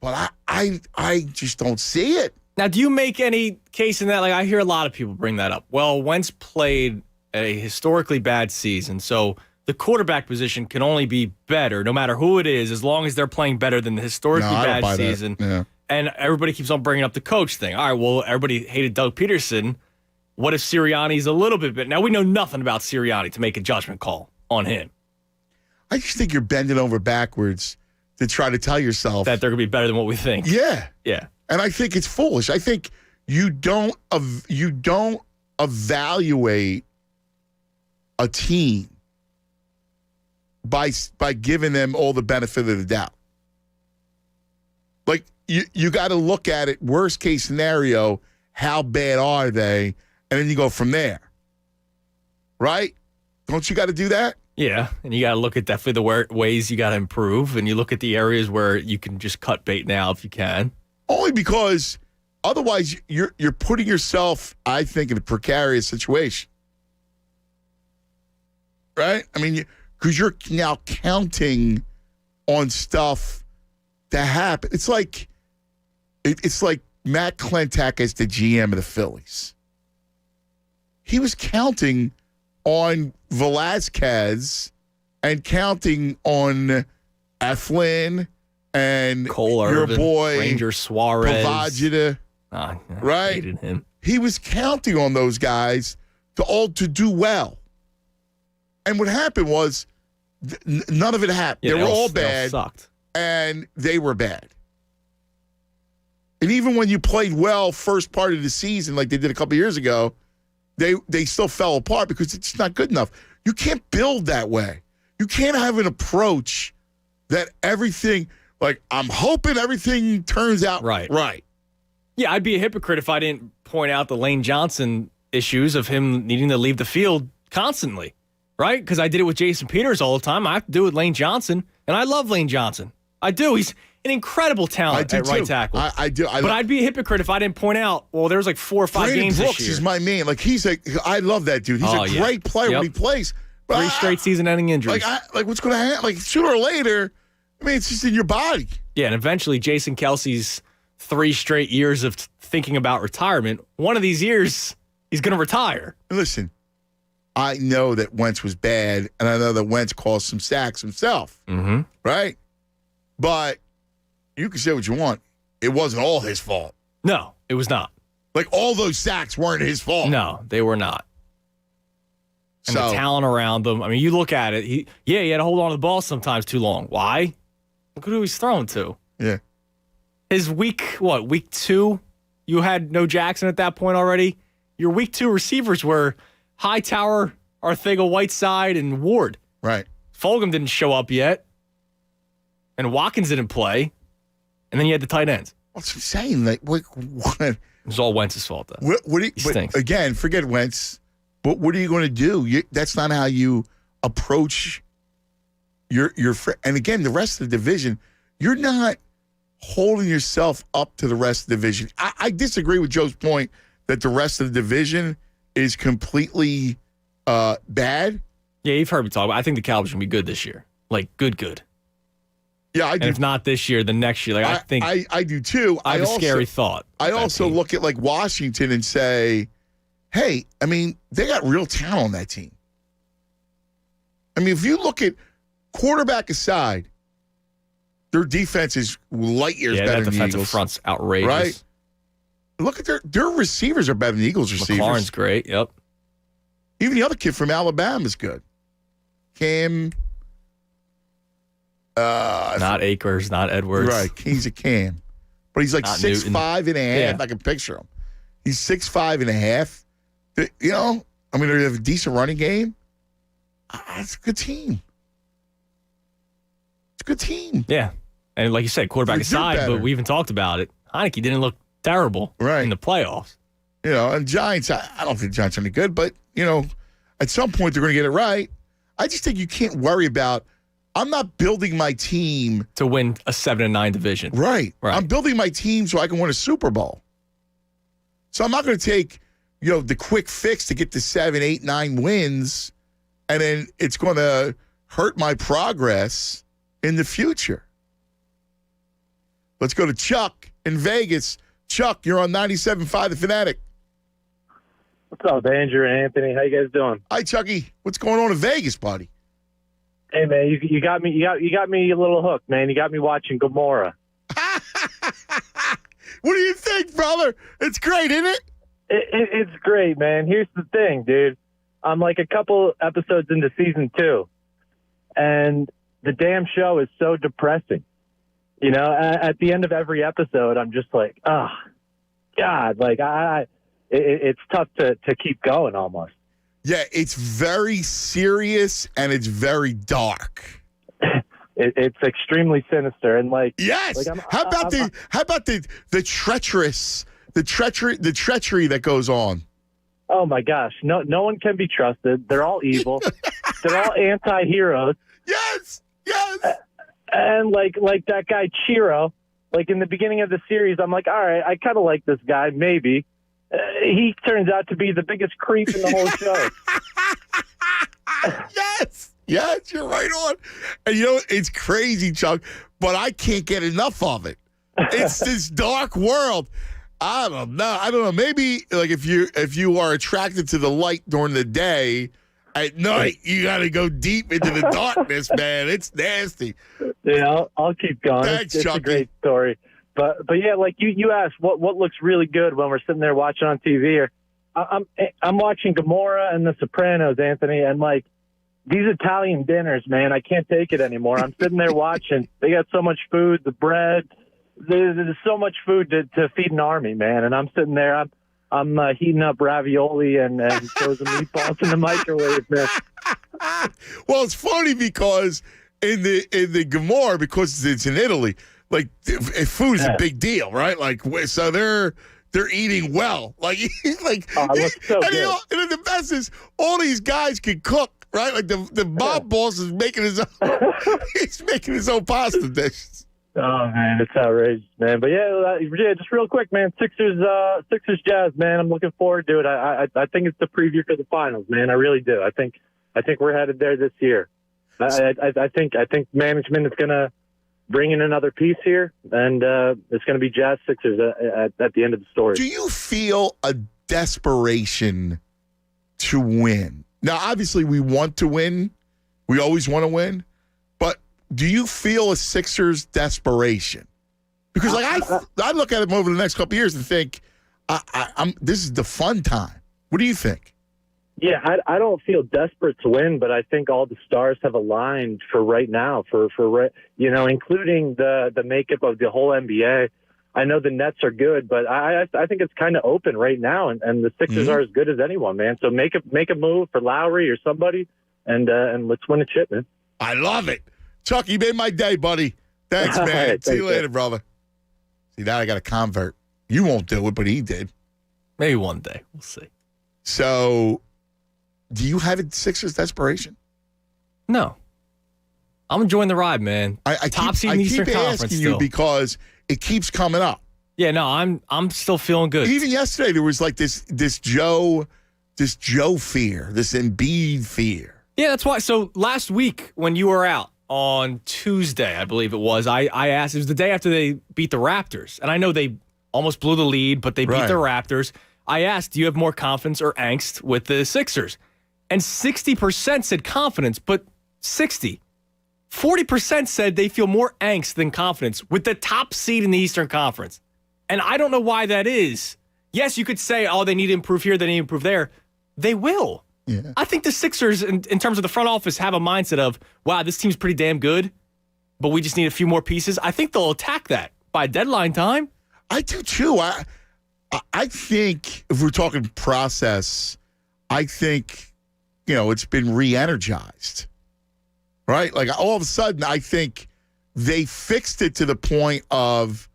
But I just don't see it. Now, do you make any case in that? Like, I hear a lot of people bring that up. Well, Wentz played a historically bad season, so the quarterback position can only be better, no matter who it is, as long as they're playing better than the historically bad season. Yeah. And everybody keeps on bringing up the coach thing. All right, well, everybody hated Doug Peterson. What if Sirianni's a little bit better? Now, we know nothing about Sirianni to make a judgment call on him. I just think you're bending over backwards to try to tell yourself that they're going to be better than what we think. Yeah. Yeah. And I think it's foolish. I think you don't evaluate a team by giving them all the benefit of the doubt. Like, you got to look at it, worst case scenario, how bad are they? And then you go from there. Right? Don't you got to do that? Yeah, and you got to look at definitely the ways you got to improve, and you look at the areas where you can just cut bait now if you can. Only because otherwise you're putting yourself, I think, in a precarious situation. Right? I mean, because you're now counting on stuff to happen. It's like Matt Klentak as the GM of the Phillies. He was counting on Velasquez and counting on Eflin and Cole your Irvin, boy Ranger Suarez, Pavagida, right? Hated him. He was counting on those guys to do well. And what happened was none of it happened. Yeah, they were all bad. They all sucked. And they were bad. And even when you played well first part of the season like they did a couple years ago, they still fell apart because it's not good enough. You can't build that way. You can't have an approach that everything, like, I'm hoping everything turns out right. Yeah, I'd be a hypocrite if I didn't point out the Lane Johnson issues of him needing to leave the field constantly, right? Because I did it with Jason Peters all the time. I have to do it with Lane Johnson, and I love Lane Johnson. I do. He's an incredible talent at right tackle. I do. But I'd be a hypocrite if I didn't point out, well, there's like 4 or 5 Brandon games Brooks this year. is my man. Like, I love that dude. He's a great player when he plays. But 3 straight season-ending injuries. Like what's going to happen? Like, sooner or later, I mean, it's just in your body. Yeah, and eventually Jason Kelsey's 3 straight years of thinking about retirement, one of these years, he's going to retire. Listen, I know that Wentz was bad, and I know that Wentz caused some sacks himself, right? But you can say what you want. It wasn't all his fault. No, it was not. Like, all those sacks weren't his fault. No, they were not. And the talent around them. I mean, you look at it. He had to hold on to the ball sometimes too long. Why? Look at who he's throwing to. Yeah. His week 2, you had no Jackson at that point already. Your week 2 receivers were Hightower, Arcega-Whiteside, and Ward. Right. Fulgham didn't show up yet. And Watkins didn't play. And then you had the tight ends. What's he saying? Like, what? It was all Wentz's fault, though. He stinks. Again, forget Wentz. But what are you going to do? That's not how you approach and again, the rest of the division, you're not holding yourself up to the rest of the division. I disagree with Joe's point that the rest of the division is completely bad. Yeah, you've heard me talk about. I think the Cowboys are gonna be good this year. Like good. Yeah, I do. And if not this year, then next year. Like I think I do too. I have a scary thought. I also look at like Washington and say, hey, I mean, they got real talent on that team. I mean, if you look at quarterback aside, their defense is light years better than the defensive Eagles. front's outrageous. Right? Look at their receivers are better than the Eagles receivers. McLaurin's great. Yep. Even the other kid from Alabama is good. Cam. Not Akers, not Edwards. Right. He's a Cam. But he's like Not 6'5" and a half. Yeah. I can picture him. He's 6'5" and a half. You know, I mean, they have a decent running game. It's a good team. It's a good team. Yeah. And like you said, quarterback They're aside, better. but we even talked about it. Heineke didn't look terrible in the playoffs. You know, and Giants, I don't think the Giants are any good, but, you know, at some point they're going to get it right. I just think you can't worry about, I'm not building my team to win a 7-9 division. Right. I'm building my team so I can win a Super Bowl. So I'm not going to take, you know, the quick fix to get to 7, 8, 9 wins, and then it's going to hurt my progress in the future. Let's go to Chuck in Vegas. Chuck, you're on 97.5 The Fanatic. What's up, Andrew and Anthony? How you guys doing? Hi, Chucky. What's going on in Vegas, buddy? Hey, man, you got me. You got me a little hooked, man. You got me watching Gomorrah. What do you think, brother? It's great, isn't it? It's great, man. Here's the thing, dude. I'm like a couple episodes into season 2, and the damn show is so depressing. You know, at the end of every episode, I'm just like, oh, God, like it's tough to keep going almost. Yeah, it's very serious and it's very dark. It's extremely sinister and like yes. Like how about the treachery that goes on? Oh my gosh, no one can be trusted. They're all evil. They're all anti-heroes. Yes. And like that guy Chiro, like in the beginning of the series, I'm like, all right, I kind of like this guy, maybe. He turns out to be the biggest creep in the whole show. Yes, you're right on. And you know, it's crazy, Chuck, but I can't get enough of it. It's this dark world. I don't know. Maybe like if you are attracted to the light during the day, at night you got to go deep into the darkness, man. It's nasty. Yeah, I'll keep going. Thanks, it's Chucky. a great story. But yeah, like you asked, what looks really good when we're sitting there watching on TV? Or I'm watching Gomorrah and The Sopranos, Anthony, and like these Italian dinners, man, I can't take it anymore. I'm sitting there watching. They got so much food, the bread. There's so much food to feed an army, man. And I'm sitting there. I'm heating up ravioli and throw some meatballs in the microwave, man. Well, it's funny because in the Gomorrah, because it's in Italy, like food is a big deal, right? Like so they're eating well, like looks so and, good. you know, and the best is all these guys can cook, right? Like the mob boss is making his own, he's making his own pasta dishes. Oh man, it's outrageous, man. But yeah, just real quick, man. Sixers Jazz, man. I'm looking forward to it. I think it's the preview for the finals, man. I really do. I think we're headed there this year. I think management is gonna bring in another piece here, and it's gonna be Jazz Sixers at the end of the story. Do you feel a desperation to win? Now, obviously, we want to win. We always want to win. Do you feel a Sixers desperation? Because like I look at them over the next couple of years and think, this is the fun time. What do you think? Yeah, I don't feel desperate to win, but I think all the stars have aligned for right now, for including the makeup of the whole NBA. I know the Nets are good, but I think it's kind of open right now, and the Sixers are as good as anyone, man. So make a move for Lowry or somebody, and let's win a chip, man. I love it. Chuck, you made my day, buddy. Thanks, man. Right, See you thanks, later, brother. See, now I got to convert. You won't do it, but he did. Maybe one day. We'll see. So, do you have a Sixers desperation? No. I'm enjoying the ride, man. Top seed in the Eastern Conference. Asking still. you because it keeps coming up. Yeah, no, I'm still feeling good. Even yesterday, there was like this Joe fear, this Embiid fear. Yeah, that's why. So last week when you were out on Tuesday, I believe it was, I asked, it was the day after they beat the Raptors. And I know they almost blew the lead, but they beat the Raptors. I asked, do you have more confidence or angst with the Sixers? And 60% said confidence, but 40% said they feel more angst than confidence with the top seed in the Eastern Conference. And I don't know why that is. Yes, you could say, oh, they need to improve here, they need to improve there. They will. Yeah. I think the Sixers, in terms of the front office, have a mindset of, wow, this team's pretty damn good, but we just need a few more pieces. I think they'll attack that by deadline time. I do too. I think if we're talking process, I think, it's been re-energized, right? Like all of a sudden, I think they fixed it to the point of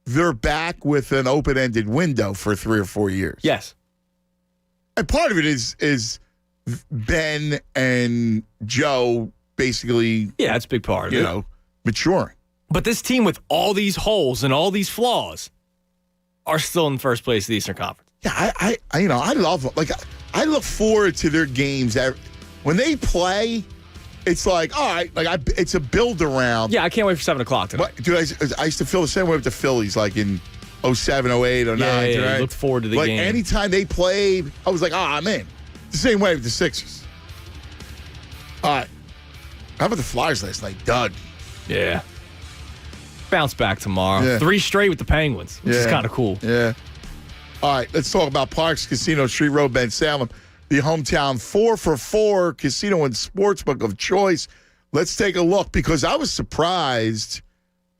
they're back with an open-ended window for 3 or 4 years. Yes. And part of it is Ben and Joe basically, yeah, that's a big part of it. Maturing. But this team with all these holes and all these flaws are still in first place of the Eastern Conference. Yeah, I love them. Like I look forward to their games. When they play, it's like, all right, it's a build around. Yeah, I can't wait for 7 o'clock tonight. Dude, I used to feel the same way with the Phillies, like in 07, 08, 09. Yeah, right? Look forward to the game. Anytime they played, I was like, I'm in. The same way with the Sixers. All right. How about the Flyers last night? Dud. Yeah. Bounce back tomorrow. Yeah. 3 straight with the Penguins, which is kind of cool. Yeah. All right, let's talk about Parks Casino, Street Road, Ben Salem, the hometown 4-for-4 casino and sportsbook of choice. Let's take a look because I was surprised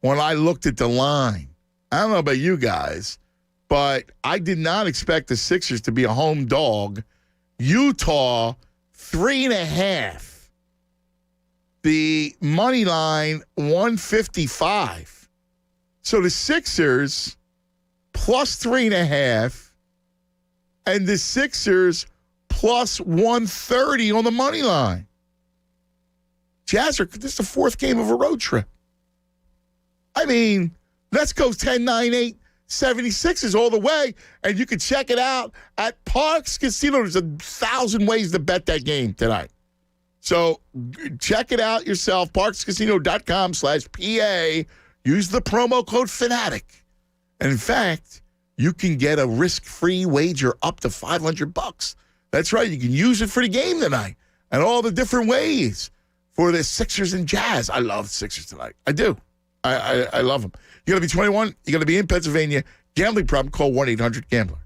when I looked at the line. I don't know about you guys, but I did not expect the Sixers to be a home dog. Utah, 3.5. The money line, 155. So the Sixers plus 3.5, and the Sixers plus 130 on the money line. Jazz this is the 4th game of a road trip. I mean, let's go 10, 9, 8, 76ers all the way, and you can check it out at Parks Casino. There's 1,000 ways to bet that game tonight. So check it out yourself, parkscasino.com/PA. Use the promo code Fanatic. And in fact, you can get a risk-free wager up to $500. That's right. You can use it for the game tonight and all the different ways for the Sixers and Jazz. I love the Sixers tonight. I do. I love them. You got to be 21. You got to be in Pennsylvania. Gambling problem, call 1-800-GAMBLER.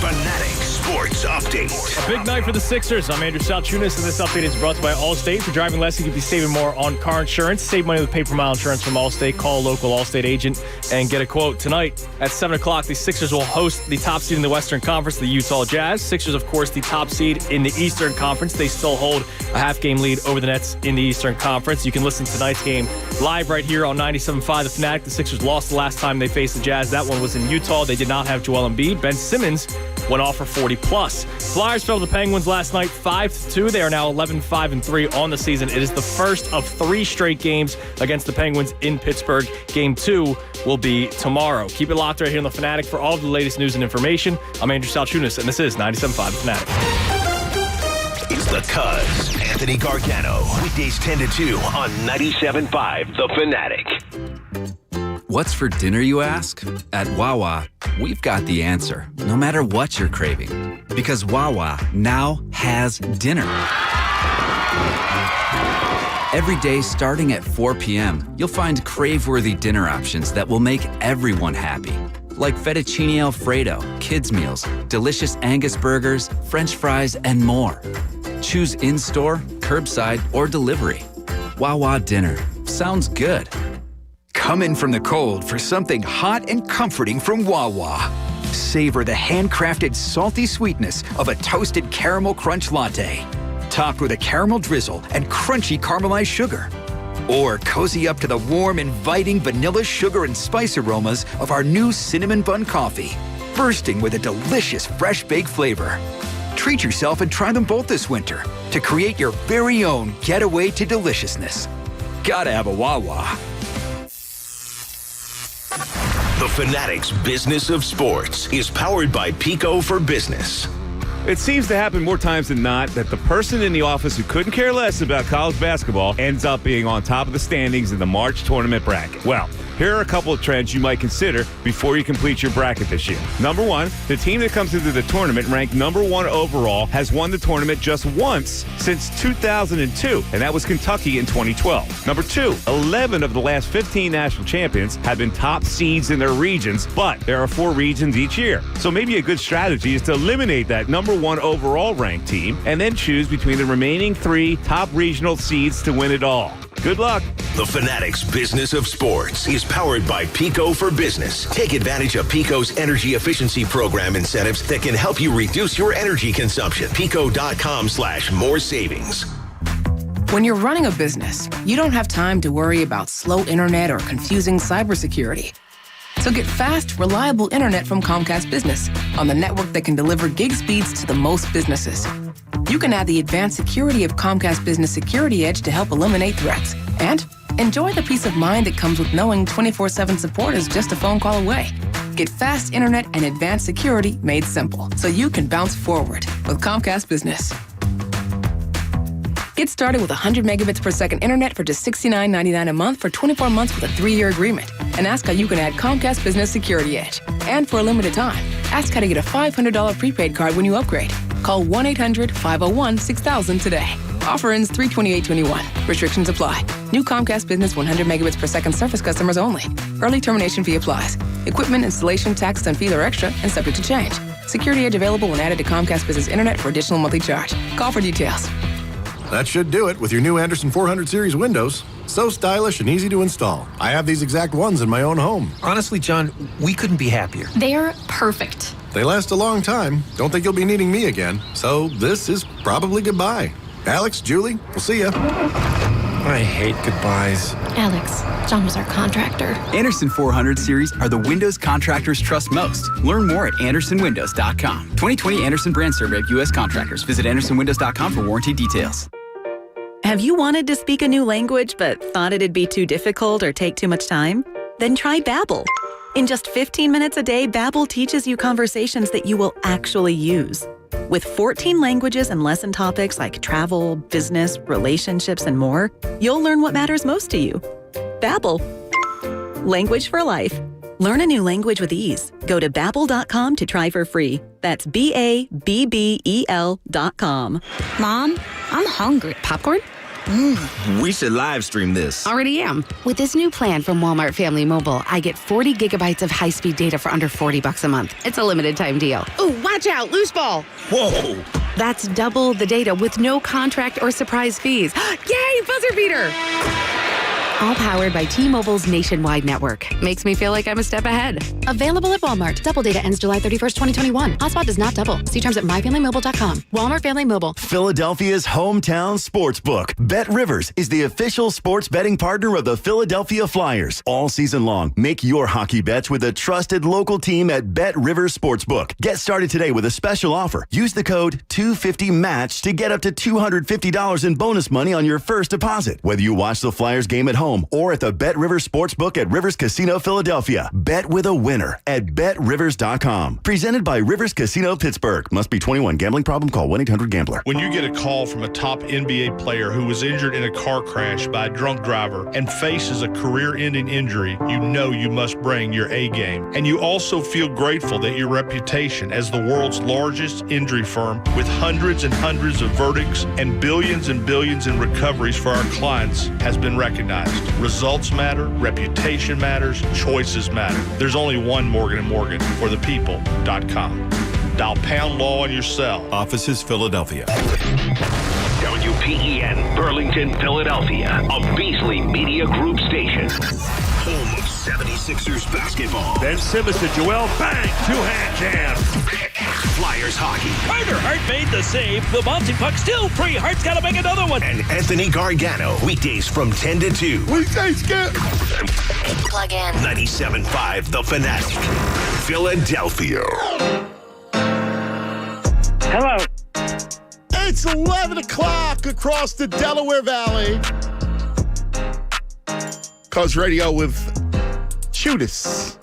Fanatic Sports Update. A big night for the Sixers. I'm Andrew Salchunas, and this update is brought to you by Allstate. For driving less, you could be saving more on car insurance. Save money with pay-per-mile insurance from Allstate. Call a local Allstate agent and get a quote. Tonight at 7 o'clock, the Sixers will host the top seed in the Western Conference, the Utah Jazz. Sixers, of course, the top seed in the Eastern Conference. They still hold a half-game lead over the Nets in the Eastern Conference. You can listen to tonight's game live right here on 97.5 The Fanatic. The Sixers lost the last time they faced the Jazz. That one was in Utah. They did not have Joel Embiid. Ben Simmons went off for 40-plus. Flyers fell to the Penguins last night 5-2. They are now 11-5-3 on the season. It is the first of 3 straight games against the Penguins in Pittsburgh. Game 2 will be tomorrow. Keep it locked right here on The Fanatic for all of the latest news and information. I'm Andrew Salchunas, and this is 97.5 The Fanatic. It's the Cuz, Anthony Gargano. Weekdays 10 to 2 on 97.5 The Fanatic. What's for dinner, you ask? At Wawa, we've got the answer, no matter what you're craving. Because Wawa now has dinner. Every day starting at 4 p.m., you'll find crave-worthy dinner options that will make everyone happy. Like fettuccine Alfredo, kids' meals, delicious Angus burgers, French fries, and more. Choose in-store, curbside, or delivery. Wawa dinner. Sounds good. Come in from the cold for something hot and comforting from Wawa. Savor the handcrafted salty sweetness of a toasted caramel crunch latte, topped with a caramel drizzle and crunchy caramelized sugar. Or cozy up to the warm, inviting vanilla sugar and spice aromas of our new cinnamon bun coffee, bursting with a delicious fresh baked flavor. Treat yourself and try them both this winter to create your very own getaway to deliciousness. Gotta have a Wawa. The Fanatic's Business of Sports is powered by Pico for Business. It seems to happen more times than not that the person in the office who couldn't care less about college basketball ends up being on top of the standings in the March tournament bracket. Well, here are a couple of trends you might consider before you complete your bracket this year. Number one, the team that comes into the tournament ranked number 1 overall has won the tournament just once since 2002, and that was Kentucky in 2012. Number two, 11 of the last 15 national champions have been top seeds in their regions, but there are 4 regions each year. So maybe a good strategy is to eliminate that number 1 overall ranked team and then choose between the remaining 3 top regional seeds to win it all. Good luck. The Fanatic's Business of Sports is powered by Pico for Business. Take advantage of Pico's energy efficiency program incentives that can help you reduce your energy consumption. Pico.com/more savings. When you're running a business, you don't have time to worry about slow internet or confusing cybersecurity. So get fast, reliable internet from Comcast Business on the network that can deliver gig speeds to the most businesses. You can add the advanced security of Comcast Business Security Edge to help eliminate threats. And enjoy the peace of mind that comes with knowing 24/7 support is just a phone call away. Get fast internet and advanced security made simple so you can bounce forward with Comcast Business. Get started with 100 megabits per second internet for just $69.99 a month for 24 months with a 3-year agreement. And ask how you can add Comcast Business Security Edge. And for a limited time, ask how to get a $500 prepaid card when you upgrade. Call 1-800-501-6000 today. Offer ends 3/28/21. Restrictions apply. New Comcast Business 100 megabits per second service customers only. Early termination fee applies. Equipment, installation, taxes, and fees are extra and subject to change. Security Edge available when added to Comcast Business Internet for additional monthly charge. Call for details. That should do it with your new Anderson 400 series windows. So stylish and easy to install. I have these exact ones in my own home. Honestly, John, we couldn't be happier. They're perfect. They last a long time. Don't think you'll be needing me again. So this is probably goodbye. Alex, Julie, we'll see ya. I hate goodbyes. Alex, John was our contractor. Anderson 400 series are the windows contractors trust most. Learn more at andersonwindows.com. 2020 Anderson brand survey of U.S. contractors. Visit andersonwindows.com for warranty details. Have you wanted to speak a new language but thought it'd be too difficult or take too much time? Then try Babbel. In just 15 minutes a day, Babbel teaches you conversations that you will actually use. With 14 languages and lesson topics like travel, business, relationships, and more, you'll learn what matters most to you. Babbel. Language for life. Learn a new language with ease. Go to Babbel.com to try for free. That's Babbel.com. Mom, I'm hungry. Popcorn? We should live stream this. Already am. With this new plan from Walmart Family Mobile, I get 40 gigabytes of high-speed data for under $40 a month. It's a limited time deal. Ooh, watch out, loose ball. Whoa. That's double the data with no contract or surprise fees. Yay, buzzer beater. All powered by T-Mobile's nationwide network. Makes me feel like I'm a step ahead. Available at Walmart. Double data ends July 31st, 2021. Hotspot does not double. See terms at myfamilymobile.com. Walmart Family Mobile. Philadelphia's hometown sportsbook. Bet Rivers is the official sports betting partner of the Philadelphia Flyers. All season long, make your hockey bets with a trusted local team at Bet Rivers Sportsbook. Get started today with a special offer. Use the code 250MATCH to get up to $250 in bonus money on your first deposit. Whether you watch the Flyers game at home or at the Bet Rivers Sportsbook at Rivers Casino Philadelphia. Bet with a winner at BetRivers.com. Presented by Rivers Casino Pittsburgh. Must be 21. Gambling problem? Call 1-800-GAMBLER. When you get a call from a top NBA player who was injured in a car crash by a drunk driver and faces a career-ending injury, you know you must bring your A game. And you also feel grateful that your reputation as the world's largest injury firm with hundreds and hundreds of verdicts and billions in recoveries for our clients has been recognized. Results matter, reputation matters, choices matter. There's only one Morgan & Morgan for the people.com. Dial pound law on your cell. Offices Philadelphia. WPEN Burlington, Philadelphia, a Beasley Media Group station. Home of 76ers basketball. Ben Simmons to Joel, bang, two-hand jam. Flyers hockey. Carter Hart made the save. The bouncing puck still free. Hart's got to make another one. And Anthony Gargano, weekdays from 10 to 2. Weekdays, get. Plug in. 97.5 The Fanatic. Philadelphia. Hello, It's 11 o'clock across the Delaware Valley. Cuz Radio with Judas.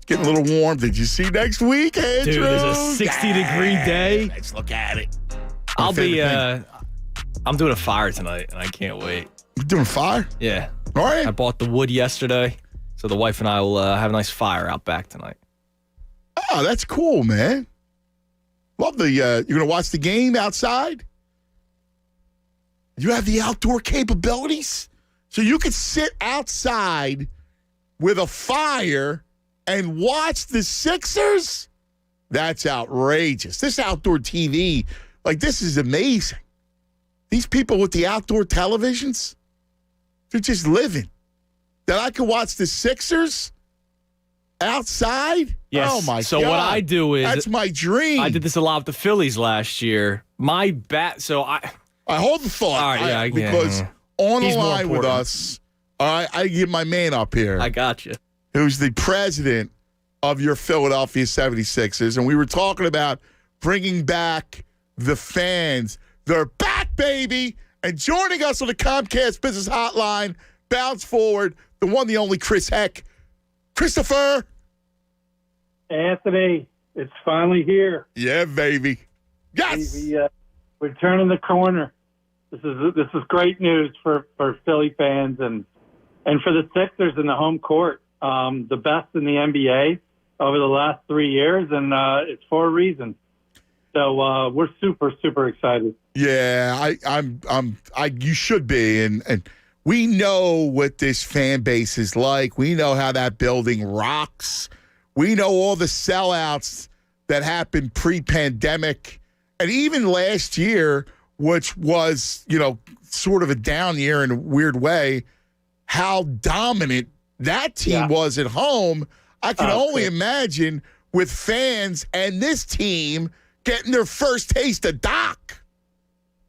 Getting a little warm. Did you see next week, Andrew? Dude, there's a 60-degree day. Let's look at it. I'm doing a fire tonight, and I can't wait. You're doing fire? Yeah. All right. I bought the wood yesterday, so the wife and I will have a nice fire out back tonight. Oh, that's cool, man. Love the, you're going to watch the game outside? You have the outdoor capabilities? So you could sit outside with a fire and watch the Sixers? That's outrageous. This outdoor TV, like, this is amazing. These people with the outdoor televisions, they're just living. That I could watch the Sixers outside? Yes. Oh, my God. So what I do is... That's my dream. I did this a lot with the Phillies last year. My I hold the thought. All right, because on the He's more line with important. us, all right, I give my man up here. I got you. Who's the president of your Philadelphia 76ers. And we were talking about bringing back the fans. They're back, baby. And joining us on the Comcast Business Hotline, bounce forward, the one, the only Chris Heck. Christopher. Anthony, it's finally here. Yeah, baby. Yes. We're turning the corner. This is great news for Philly fans and for the Sixers in the home court. The best in the NBA over the last 3 years, and it's for a reason. So we're super excited. Yeah, you should be, and we know what this fan base is like. We know how that building rocks. We know all the sellouts that happened pre-pandemic, and even last year, which was, sort of a down year in a weird way, how dominant that team was at home. I can only imagine with fans and this team getting their first taste of Doc.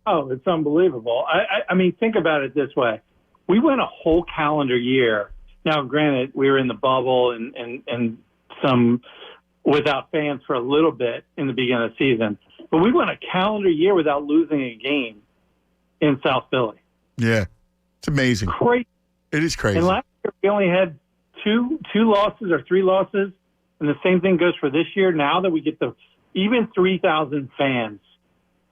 Oh, it's unbelievable. I mean, think about it this way. We went a whole calendar year. Now, granted, we were in the bubble and some without fans for a little bit in the beginning of the season. But we went a calendar year without losing a game in South Philly. Yeah, it's amazing. Crazy. It is crazy. And last year we only had two losses or three losses, and the same thing goes for this year. Now that we get even 3,000 fans,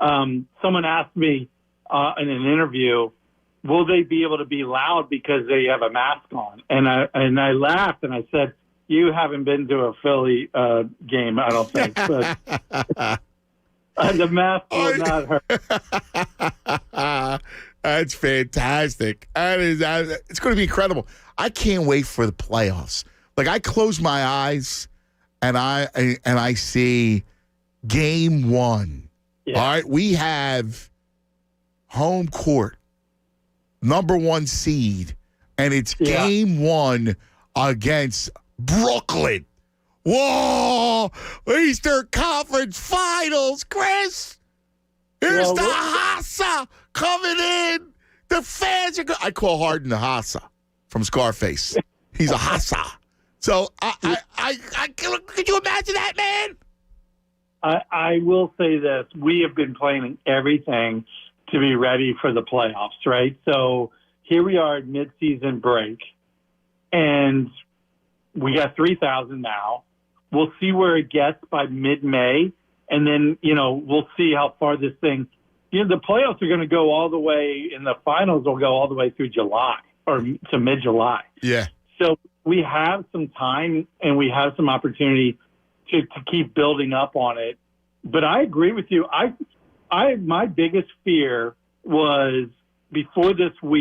someone asked me in an interview, will they be able to be loud because they have a mask on? And I laughed and I said, you haven't been to a Philly game, I don't think. But the mask will not hurt. That's fantastic. It's going to be incredible. I can't wait for the playoffs. Like, I close my eyes and I see game one. Yeah. All right, we have home court, number one seed, and it's game one against Brooklyn. Whoa! Eastern Conference Finals, Chris. Here's the Hassa coming in. The fans are good. I call Harden the Hassa from Scarface. He's a Hassa. So could you imagine that, man? I will say this. We have been planning everything to be ready for the playoffs, right? So here we are at mid-season break, and we got 3,000 now. We'll see where it gets by mid-May, and then, we'll see how far this thing – the playoffs are going to go all the way – and the finals will go all the way through July or to mid-July. Yeah. So we have some time, and we have some opportunity to keep building up on it. But I agree with you. My biggest fear was before this week,